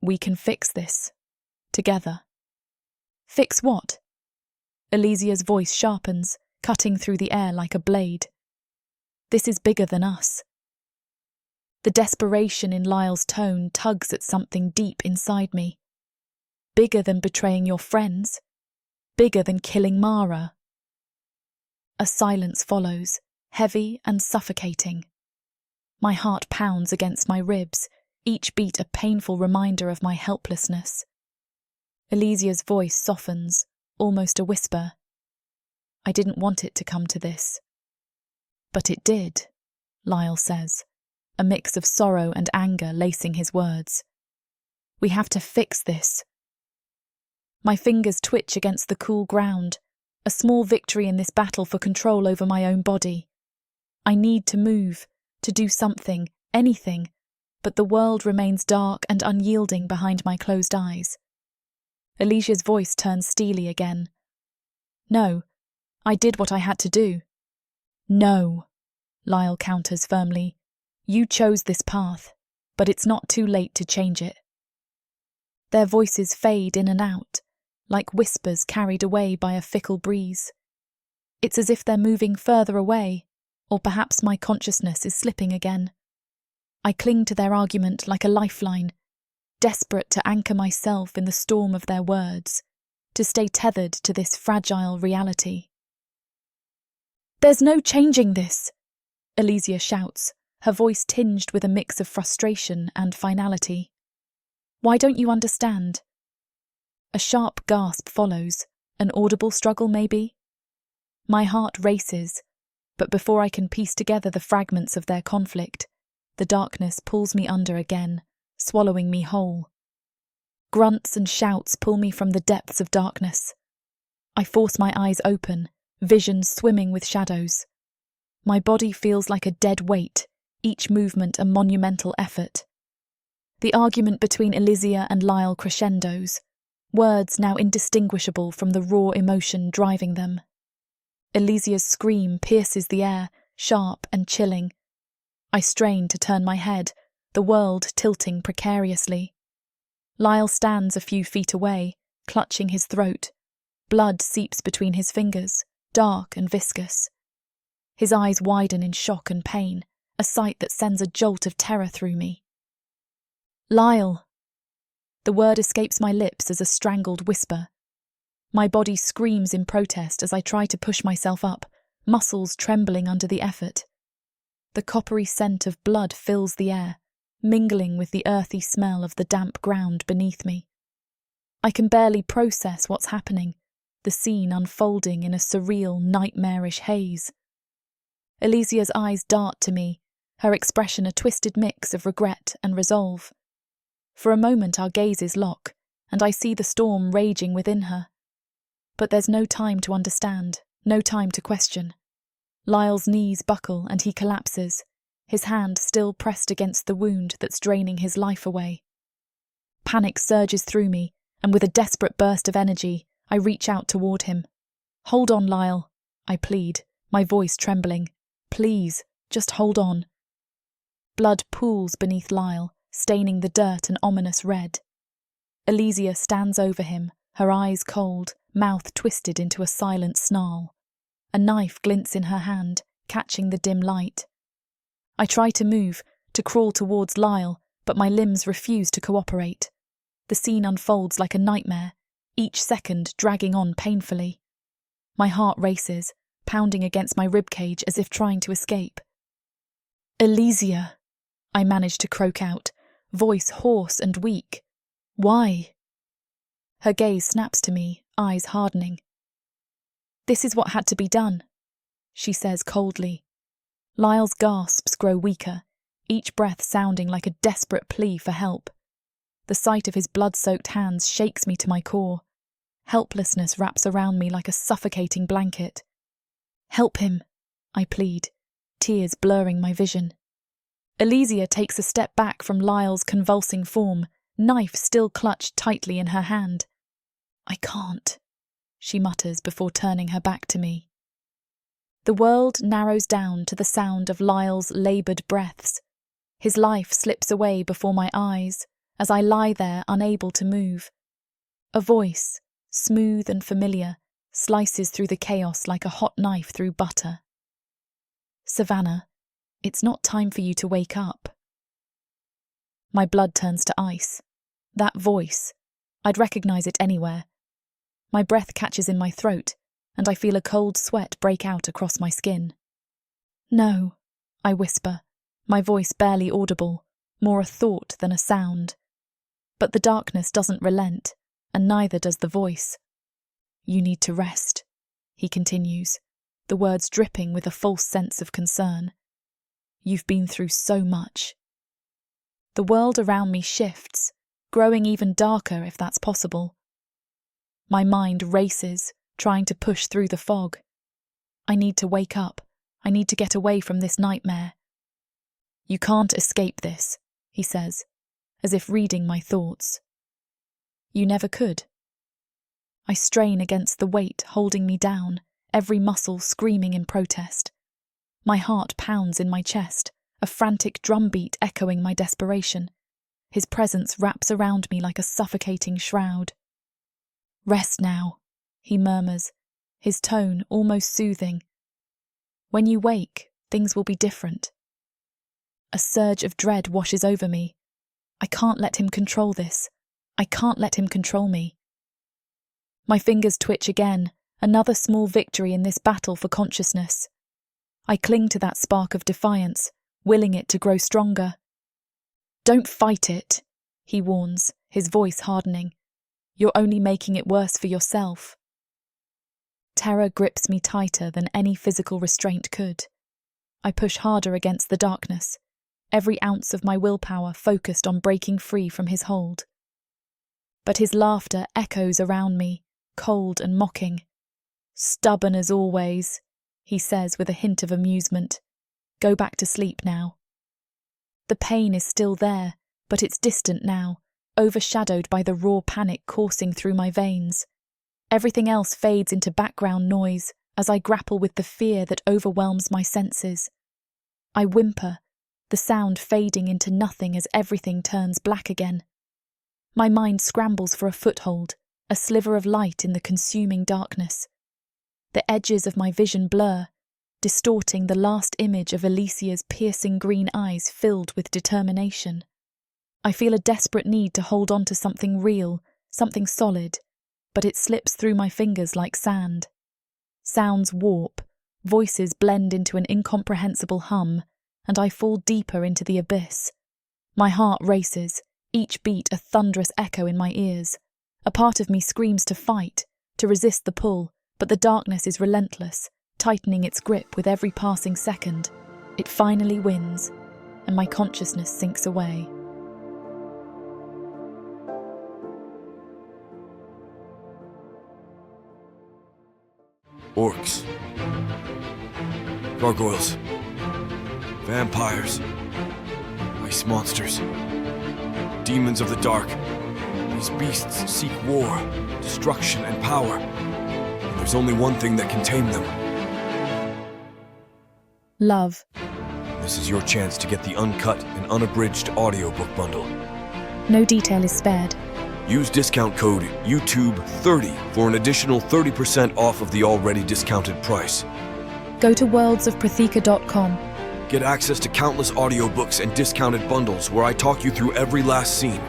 We can fix this, together. Fix what? Elysia's voice sharpens, cutting through the air like a blade. This is bigger than us. The desperation in Lyle's tone tugs at something deep inside me. Bigger than betraying your friends. Bigger than killing Mara. A silence follows, heavy and suffocating. My heart pounds against my ribs, each beat a painful reminder of my helplessness. Elysia's voice softens, almost a whisper. I didn't want it to come to this. But it did, Lyle says, a mix of sorrow and anger lacing his words. We have to fix this. My fingers twitch against the cool ground, a small victory in this battle for control over my own body. I need to move, to do something, anything, but the world remains dark and unyielding behind my closed eyes. Alicia's voice turns steely again. No, I did what I had to do. No, Lyle counters firmly. You chose this path, but it's not too late to change it. Their voices fade in and out, like whispers carried away by a fickle breeze. It's as if they're moving further away, or perhaps my consciousness is slipping again. I cling to their argument like a lifeline, desperate to anchor myself in the storm of their words, to stay tethered to this fragile reality. "There's no changing this," Elysia shouts, her voice tinged with a mix of frustration and finality. "Why don't you understand?" A sharp gasp follows, an audible struggle maybe. My heart races, but before I can piece together the fragments of their conflict, the darkness pulls me under again, swallowing me whole. Grunts and shouts pull me from the depths of darkness. I force my eyes open, vision swimming with shadows. My body feels like a dead weight, each movement a monumental effort. The argument between Elysia and Lyle crescendos, words now indistinguishable from the raw emotion driving them. Elysia's scream pierces the air, sharp and chilling. I strain to turn my head, the world tilting precariously. Lyle stands a few feet away, clutching his throat. Blood seeps between his fingers, dark and viscous. His eyes widen in shock and pain, a sight that sends a jolt of terror through me. "Lyle!" The word escapes my lips as a strangled whisper. My body screams in protest as I try to push myself up, muscles trembling under the effort. The coppery scent of blood fills the air, mingling with the earthy smell of the damp ground beneath me. I can barely process what's happening, the scene unfolding in a surreal, nightmarish haze. Elysia's eyes dart to me, her expression a twisted mix of regret and resolve. For a moment our gazes lock, and I see the storm raging within her. But there's no time to understand, no time to question. Lyle's knees buckle and he collapses, his hand still pressed against the wound that's draining his life away. Panic surges through me, and with a desperate burst of energy, I reach out toward him. "Hold on, Lyle," I plead, my voice trembling. "Please, just hold on." Blood pools beneath Lyle, staining the dirt an ominous red. Elysia stands over him, her eyes cold, mouth twisted into a silent snarl. A knife glints in her hand, catching the dim light. I try to move, to crawl towards Lyle, but my limbs refuse to cooperate. The scene unfolds like a nightmare, each second dragging on painfully. My heart races, pounding against my ribcage as if trying to escape. "Elysia," I manage to croak out, voice hoarse and weak. "Why?" Her gaze snaps to me, eyes hardening. "This is what had to be done," she says coldly. Lyle's gasps grow weaker, each breath sounding like a desperate plea for help. The sight of his blood-soaked hands shakes me to my core. Helplessness wraps around me like a suffocating blanket. "Help him," I plead, tears blurring my vision. Elysia takes a step back from Lyle's convulsing form, knife still clutched tightly in her hand. "I can't," she mutters before turning her back to me. The world narrows down to the sound of Lyle's laboured breaths. His life slips away before my eyes as I lie there unable to move. A voice, smooth and familiar, slices through the chaos like a hot knife through butter. "Savannah, it's not time for you to wake up." My blood turns to ice. That voice, I'd recognise it anywhere. My breath catches in my throat, and I feel a cold sweat break out across my skin. "No," I whisper, my voice barely audible, more a thought than a sound. But the darkness doesn't relent, and neither does the voice. "You need to rest," he continues, the words dripping with a false sense of concern. "You've been through so much." The world around me shifts, growing even darker if that's possible. My mind races, trying to push through the fog. I need to wake up. I need to get away from this nightmare. "You can't escape this," he says, as if reading my thoughts. "You never could." I strain against the weight holding me down, every muscle screaming in protest. My heart pounds in my chest, a frantic drumbeat echoing my desperation. His presence wraps around me like a suffocating shroud. Rest now, he murmurs, his tone almost soothing. When you wake, things will be different. A surge of dread washes over me. I can't let him control this. I can't let him control me. My fingers twitch again, another small victory in this battle for consciousness. I cling to that spark of defiance, willing it to grow stronger. Don't fight it, he warns, his voice hardening. You're only making it worse for yourself. Terror grips me tighter than any physical restraint could. I push harder against the darkness, every ounce of my willpower focused on breaking free from his hold. But his laughter echoes around me, cold and mocking. Stubborn as always, he says with a hint of amusement. Go back to sleep now. The pain is still there, but it's distant now, overshadowed by the raw panic coursing through my veins. Everything else fades into background noise as I grapple with the fear that overwhelms my senses. I whimper, the sound fading into nothing as everything turns black again. My mind scrambles for a foothold, a sliver of light in the consuming darkness. The edges of my vision blur, distorting the last image of Alicia's piercing green eyes filled with determination. I feel a desperate need to hold on to something real, something solid, but it slips through my fingers like sand. Sounds warp, voices blend into an incomprehensible hum, and I fall deeper into the abyss. My heart races, each beat a thunderous echo in my ears. A part of me screams to fight, to resist the pull, but the darkness is relentless, tightening its grip with every passing second. It finally wins, and my consciousness sinks away. Orcs, gargoyles, vampires, ice monsters, demons of the dark. These beasts seek war, destruction, and power. And there's only one thing that can tame them. Love. This is your chance to get the uncut and unabridged audiobook bundle. No detail is spared. Use discount code YouTube30 for an additional 30% off of the already discounted price. Go to worldsofprathika.com. Get access to countless audiobooks and discounted bundles where I talk you through every last scene.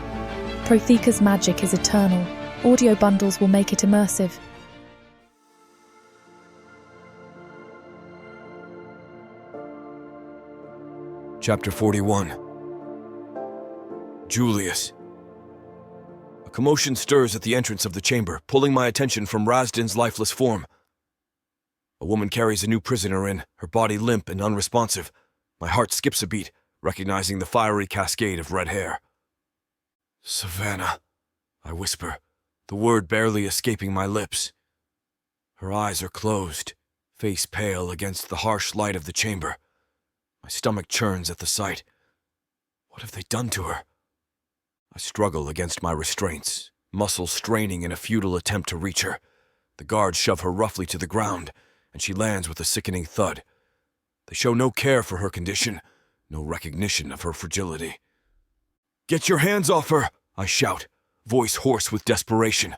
Prothika's magic is eternal. Audio bundles will make it immersive. Chapter 41. Julius. A commotion stirs at the entrance of the chamber, pulling my attention from Razdan's lifeless form. A woman carries a new prisoner in, her body limp and unresponsive. My heart skips a beat, recognizing the fiery cascade of red hair. Savannah, I whisper, the word barely escaping my lips. Her eyes are closed, face pale against the harsh light of the chamber. My stomach churns at the sight. What have they done to her? I struggle against my restraints, muscles straining in a futile attempt to reach her. The guards shove her roughly to the ground, and she lands with a sickening thud. They show no care for her condition, no recognition of her fragility. Get your hands off her, I shout, voice hoarse with desperation.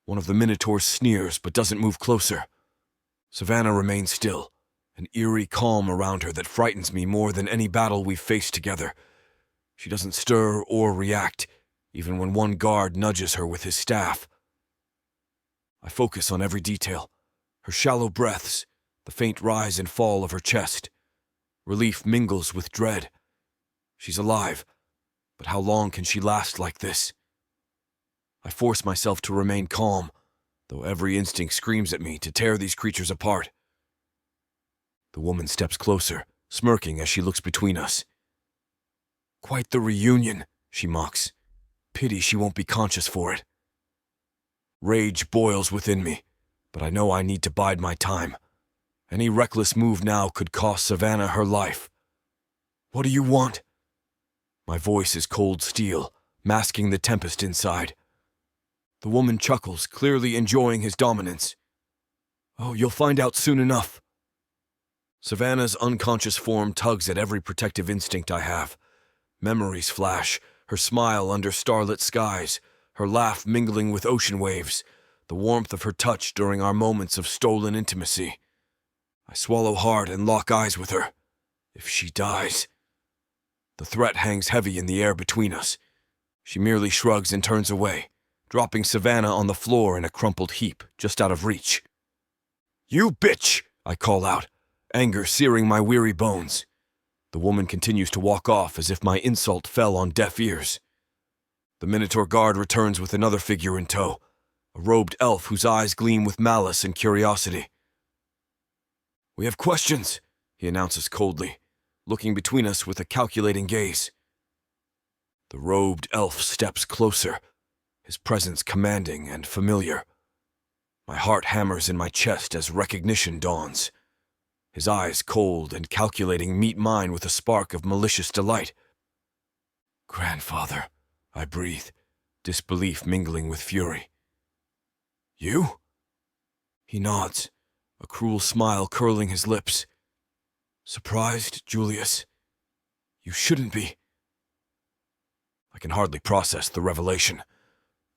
One of the minotaurs sneers but doesn't move closer. Savannah remains still, an eerie calm around her that frightens me more than any battle we've faced together. She doesn't stir or react, even when one guard nudges her with his staff. I focus on every detail, her shallow breaths, the faint rise and fall of her chest. Relief mingles with dread. She's alive, but how long can she last like this? I force myself to remain calm, though every instinct screams at me to tear these creatures apart. The woman steps closer, smirking as she looks between us. Quite the reunion, she mocks. Pity she won't be conscious for it. Rage boils within me, but I know I need to bide my time. Any reckless move now could cost Savannah her life. What do you want? My voice is cold steel, masking the tempest inside. The woman chuckles, clearly enjoying his dominance. Oh, you'll find out soon enough. Savannah's unconscious form tugs at every protective instinct I have. Memories flash, her smile under starlit skies, her laugh mingling with ocean waves, the warmth of her touch during our moments of stolen intimacy. I swallow hard and lock eyes with her. If she dies... The threat hangs heavy in the air between us. She merely shrugs and turns away, dropping Savannah on the floor in a crumpled heap, just out of reach. "You bitch!" I call out, anger searing my weary bones. The woman continues to walk off as if my insult fell on deaf ears. The Minotaur guard returns with another figure in tow, a robed elf whose eyes gleam with malice and curiosity. "We have questions," he announces coldly, looking between us with a calculating gaze. The robed elf steps closer, his presence commanding and familiar. My heart hammers in my chest as recognition dawns. His eyes, cold and calculating, meet mine with a spark of malicious delight. "Grandfather," I breathe, disbelief mingling with fury. "You?" He nods, a cruel smile curling his lips. "Surprised, Julius? You shouldn't be." I can hardly process the revelation.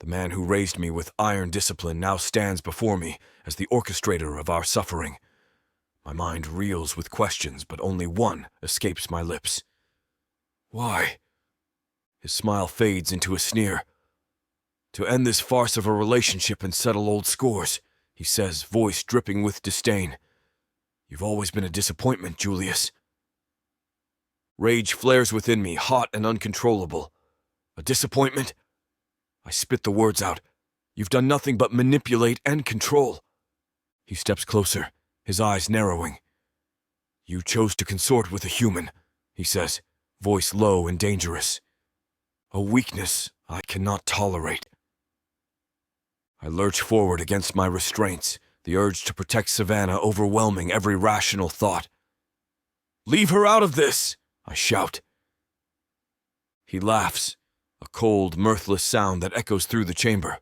The man who raised me with iron discipline now stands before me as the orchestrator of our suffering. My mind reels with questions, but only one escapes my lips. "Why?" His smile fades into a sneer. "To end this farce of a relationship and settle old scores," he says, voice dripping with disdain. "You've always been a disappointment, Julius." Rage flares within me, hot and uncontrollable. "A disappointment?" I spit the words out. "You've done nothing but manipulate and control." He steps closer, his eyes narrowing. "You chose to consort with a human," he says, voice low and dangerous. "A weakness I cannot tolerate." I lurch forward against my restraints, the urge to protect Savannah overwhelming every rational thought. "Leave her out of this!" I shout. He laughs, a cold, mirthless sound that echoes through the chamber.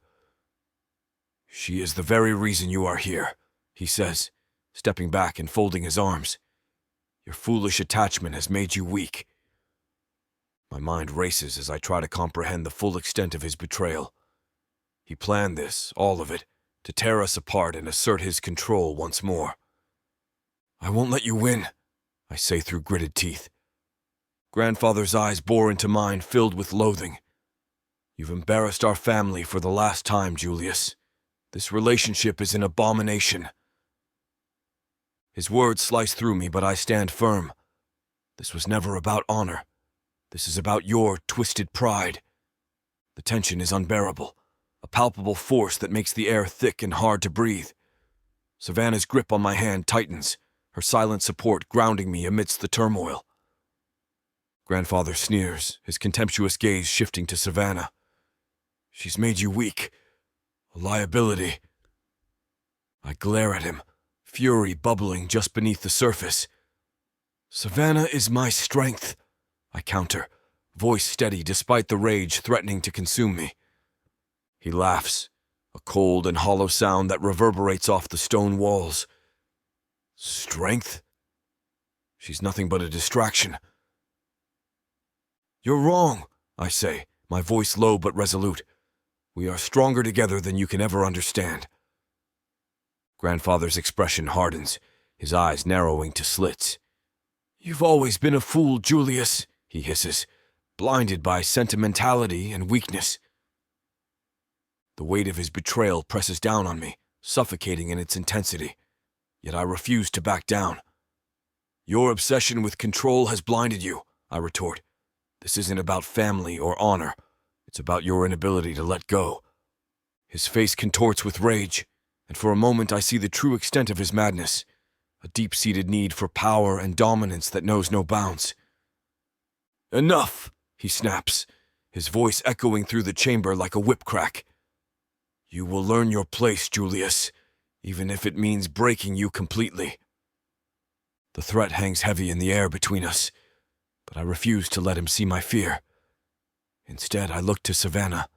"She is the very reason you are here," he says, stepping back and folding his arms. "Your foolish attachment has made you weak." My mind races as I try to comprehend the full extent of his betrayal. He planned this, all of it, to tear us apart and assert his control once more. "I won't let you win," I say through gritted teeth. Grandfather's eyes bore into mine, filled with loathing. "You've embarrassed our family for the last time, Julius. This relationship is an abomination." His words slice through me, but I stand firm. This was never about honor. This is about your twisted pride. The tension is unbearable, a palpable force that makes the air thick and hard to breathe. Savannah's grip on my hand tightens, her silent support grounding me amidst the turmoil. Grandfather sneers, his contemptuous gaze shifting to Savannah. "She's made you weak. A liability." I glare at him, fury bubbling just beneath the surface. "Savannah is my strength," I counter, voice steady despite the rage threatening to consume me. He laughs, a cold and hollow sound that reverberates off the stone walls. "Strength? She's nothing but a distraction." "You're wrong," I say, my voice low but resolute. "We are stronger together than you can ever understand." Grandfather's expression hardens, his eyes narrowing to slits. "You've always been a fool, Julius," he hisses, blinded by sentimentality and weakness. The weight of his betrayal presses down on me, suffocating in its intensity. Yet I refuse to back down. "Your obsession with control has blinded you," I retort. "This isn't about family or honor. It's about your inability to let go." His face contorts with rage, and for a moment I see the true extent of his madness, a deep-seated need for power and dominance that knows no bounds. "Enough!" he snaps, his voice echoing through the chamber like a whip crack. "You will learn your place, Julius, even if it means breaking you completely." The threat hangs heavy in the air between us, but I refuse to let him see my fear. Instead, I look to Savannah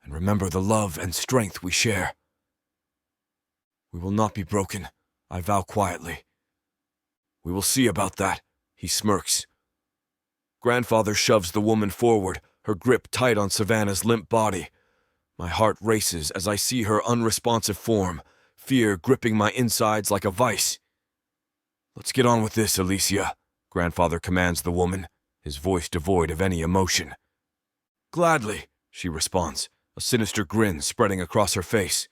and remember the love and strength we share. "We will not be broken," I vow quietly. "We will see about that," he smirks. Grandfather shoves the woman forward, her grip tight on Savannah's limp body. My heart races as I see her unresponsive form, fear gripping my insides like a vice. "Let's get on with this, Alicia," Grandfather commands the woman, his voice devoid of any emotion. "Gladly," she responds, a sinister grin spreading across her face.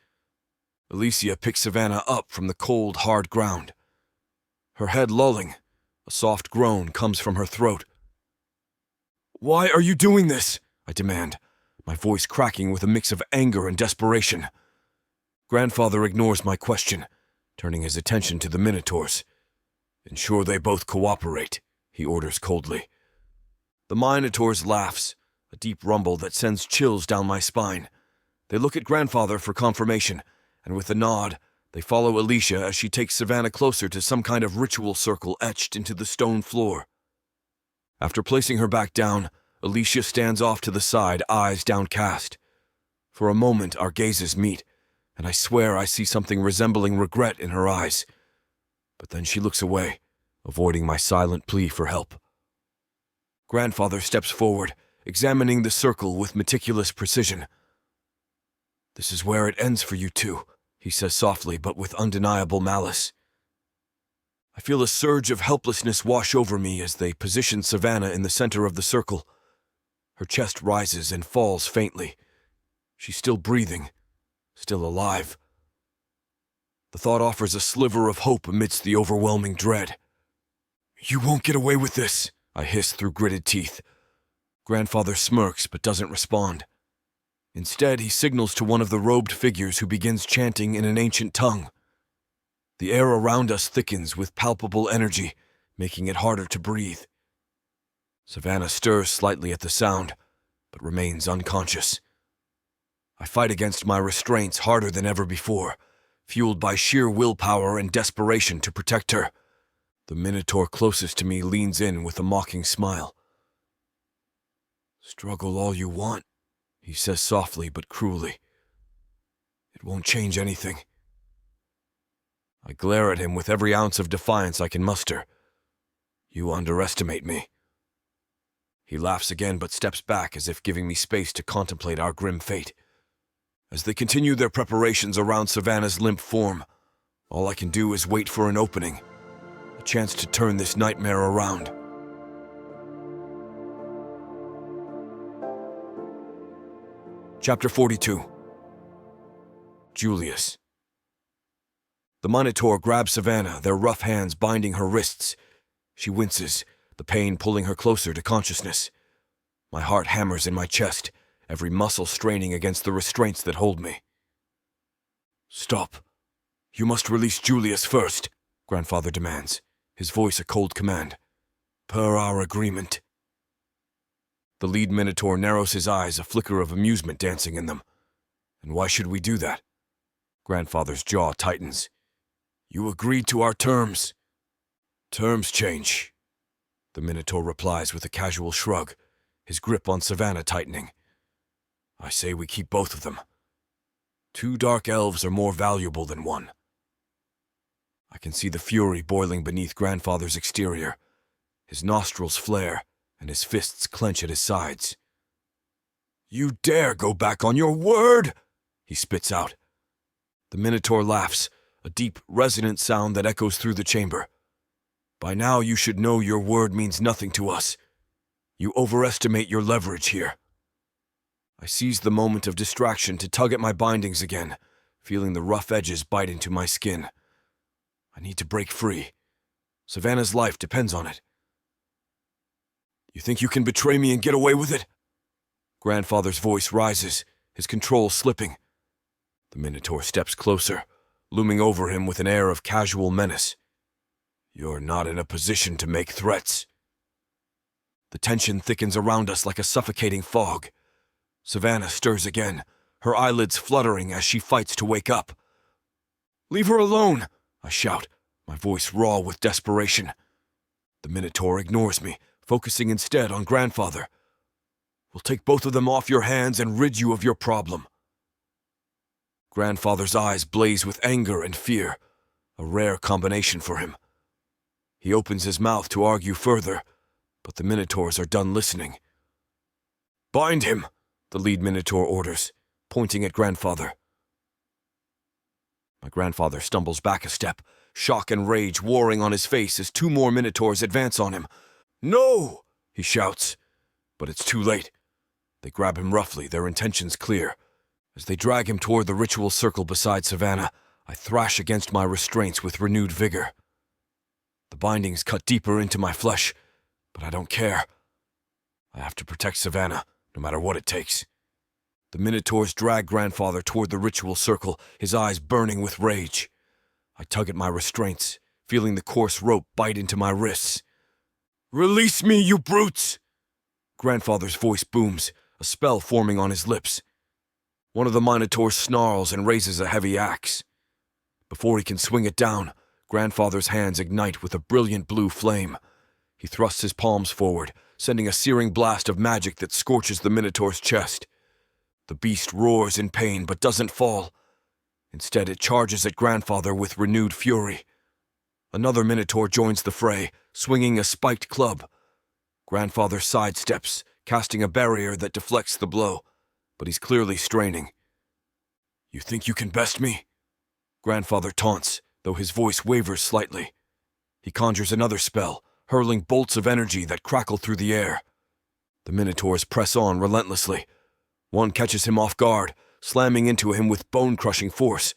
Alicia picks Savannah up from the cold, hard ground. Her head lolling, a soft groan comes from her throat. "Why are you doing this?" I demand, my voice cracking with a mix of anger and desperation. Grandfather ignores my question, turning his attention to the Minotaurs. "Ensure they both cooperate," he orders coldly. The Minotaurs laughs, a deep rumble that sends chills down my spine. They look at Grandfather for confirmation, and with a nod, they follow Alicia as she takes Savannah closer to some kind of ritual circle etched into the stone floor. After placing her back down, Alicia stands off to the side, eyes downcast. For a moment, our gazes meet, and I swear I see something resembling regret in her eyes. But then she looks away, avoiding my silent plea for help. Grandfather steps forward, examining the circle with meticulous precision. "This is where it ends for you two," he says softly but with undeniable malice. I feel a surge of helplessness wash over me as they position Savannah in the center of the circle. Her chest rises and falls faintly. She's still breathing, still alive. The thought offers a sliver of hope amidst the overwhelming dread. "You won't get away with this," I hiss through gritted teeth. Grandfather smirks but doesn't respond. Instead, he signals to one of the robed figures who begins chanting in an ancient tongue. The air around us thickens with palpable energy, making it harder to breathe. Savannah stirs slightly at the sound, but remains unconscious. I fight against my restraints harder than ever before, fueled by sheer willpower and desperation to protect her. The Minotaur closest to me leans in with a mocking smile. "Struggle all you want," he says softly but cruelly. "It won't change anything." I glare at him with every ounce of defiance I can muster. "You underestimate me." He laughs again but steps back as if giving me space to contemplate our grim fate. As they continue their preparations around Savannah's limp form, all I can do is wait for an opening, a chance to turn this nightmare around. Chapter 42. Julius. The Minotaur grabs Savannah, their rough hands binding her wrists. She winces, the pain pulling her closer to consciousness. My heart hammers in my chest, every muscle straining against the restraints that hold me. "Stop. You must release Julius first," Grandfather demands, his voice a cold command. "Per our agreement." The lead Minotaur narrows his eyes, a flicker of amusement dancing in them. "And why should we do that?" Grandfather's jaw tightens. "You agreed to our terms." "Terms change," the Minotaur replies with a casual shrug, his grip on Savannah tightening. "I say we keep both of them. 2 dark elves are more valuable than 1. I can see the fury boiling beneath Grandfather's exterior. His nostrils flare, and his fists clench at his sides. "You dare go back on your word!" he spits out. The Minotaur laughs, a deep, resonant sound that echoes through the chamber. "By now you should know your word means nothing to us. You overestimate your leverage here." I seize the moment of distraction to tug at my bindings again, feeling the rough edges bite into my skin. I need to break free. Savannah's life depends on it. "You think you can betray me and get away with it?" Grandfather's voice rises, his control slipping. The Minotaur steps closer, looming over him with an air of casual menace. "You're not in a position to make threats." The tension thickens around us like a suffocating fog. Savannah stirs again, her eyelids fluttering as she fights to wake up. "Leave her alone!" I shout, my voice raw with desperation. The Minotaur ignores me, focusing instead on Grandfather. "We'll take both of them off your hands and rid you of your problem." Grandfather's eyes blaze with anger and fear, a rare combination for him. He opens his mouth to argue further, but the Minotaurs are done listening. "Bind him," the lead Minotaur orders, pointing at grandfather. My grandfather stumbles back a step, shock and rage warring on his face as 2 more minotaurs advance on him. "No!" he shouts, but it's too late. They grab him roughly, their intentions clear. As they drag him toward the ritual circle beside Savannah, I thrash against my restraints with renewed vigor. The bindings cut deeper into my flesh, but I don't care. I have to protect Savannah, no matter what it takes. The minotaurs drag grandfather toward the ritual circle, his eyes burning with rage. I tug at my restraints, feeling the coarse rope bite into my wrists. "Release me, you brutes!" Grandfather's voice booms, a spell forming on his lips. One of the minotaurs snarls and raises a heavy axe. Before he can swing it down, grandfather's hands ignite with a brilliant blue flame. He thrusts his palms forward, sending a searing blast of magic that scorches the minotaur's chest. The beast roars in pain but doesn't fall. Instead, it charges at grandfather with renewed fury. Another minotaur joins the fray, swinging a spiked club. Grandfather sidesteps, casting a barrier that deflects the blow, but he's clearly straining. "You think you can best me?" Grandfather taunts, though his voice wavers slightly. He conjures another spell, hurling bolts of energy that crackle through the air. The minotaurs press on relentlessly. One catches him off guard, slamming into him with bone-crushing force.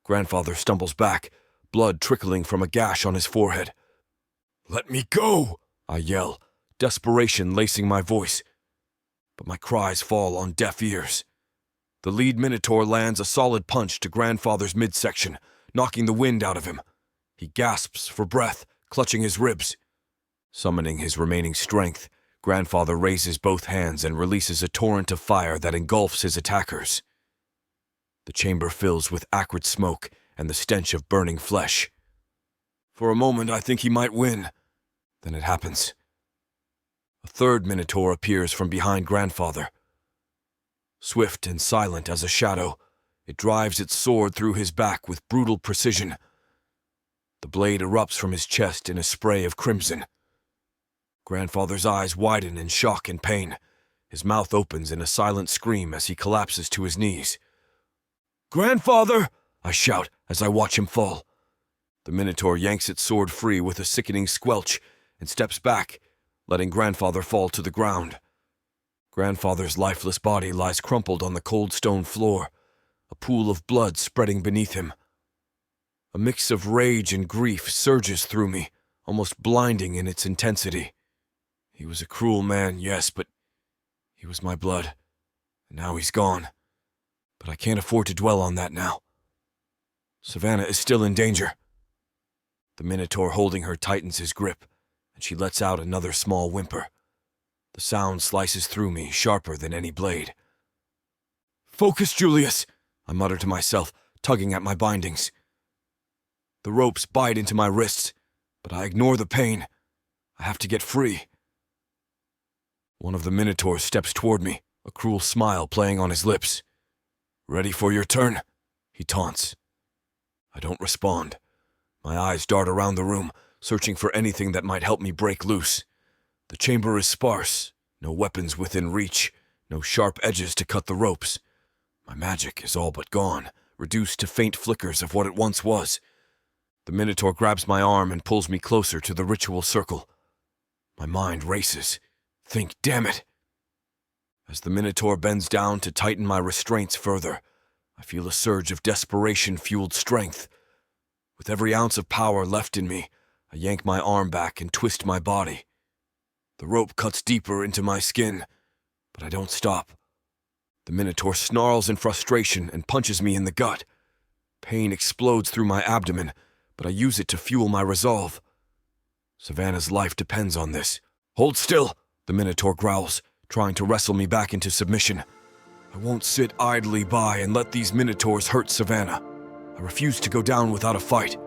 Grandfather stumbles back, blood trickling from a gash on his forehead. "Let me go!" I yell, desperation lacing my voice. But my cries fall on deaf ears. The lead minotaur lands a solid punch to grandfather's midsection, knocking the wind out of him. He gasps for breath, clutching his ribs. Summoning his remaining strength, grandfather raises both hands and releases a torrent of fire that engulfs his attackers. The chamber fills with acrid smoke and the stench of burning flesh. For a moment, I think he might win. Then it happens. A third minotaur appears from behind grandfather. Swift and silent as a shadow, it drives its sword through his back with brutal precision. The blade erupts from his chest in a spray of crimson. Grandfather's eyes widen in shock and pain. His mouth opens in a silent scream as he collapses to his knees. "Grandfather!" I shout as I watch him fall. The minotaur yanks its sword free with a sickening squelch and steps back, letting grandfather fall to the ground. Grandfather's lifeless body lies crumpled on the cold stone floor, a pool of blood spreading beneath him. A mix of rage and grief surges through me, almost blinding in its intensity. He was a cruel man, yes, but he was my blood, and now he's gone. But I can't afford to dwell on that now. Savannah is still in danger. The minotaur holding her tightens his grip, and she lets out another small whimper. The sound slices through me, sharper than any blade. "Focus, Julius!" I mutter to myself, tugging at my bindings. The ropes bite into my wrists, but I ignore the pain. I have to get free. One of the minotaurs steps toward me, a cruel smile playing on his lips. "Ready for your turn?" he taunts. I don't respond. My eyes dart around the room, searching for anything that might help me break loose. The chamber is sparse, no weapons within reach, no sharp edges to cut the ropes. My magic is all but gone, reduced to faint flickers of what it once was. The minotaur grabs my arm and pulls me closer to the ritual circle. My mind races. Think, damn it! As the minotaur bends down to tighten my restraints further, I feel a surge of desperation-fueled strength. With every ounce of power left in me, I yank my arm back and twist my body. The rope cuts deeper into my skin, but I don't stop. The minotaur snarls in frustration and punches me in the gut. Pain explodes through my abdomen, but I use it to fuel my resolve. Savannah's life depends on this. "Hold still," the minotaur growls, trying to wrestle me back into submission. I won't sit idly by and let these minotaurs hurt Savannah. I refuse to go down without a fight.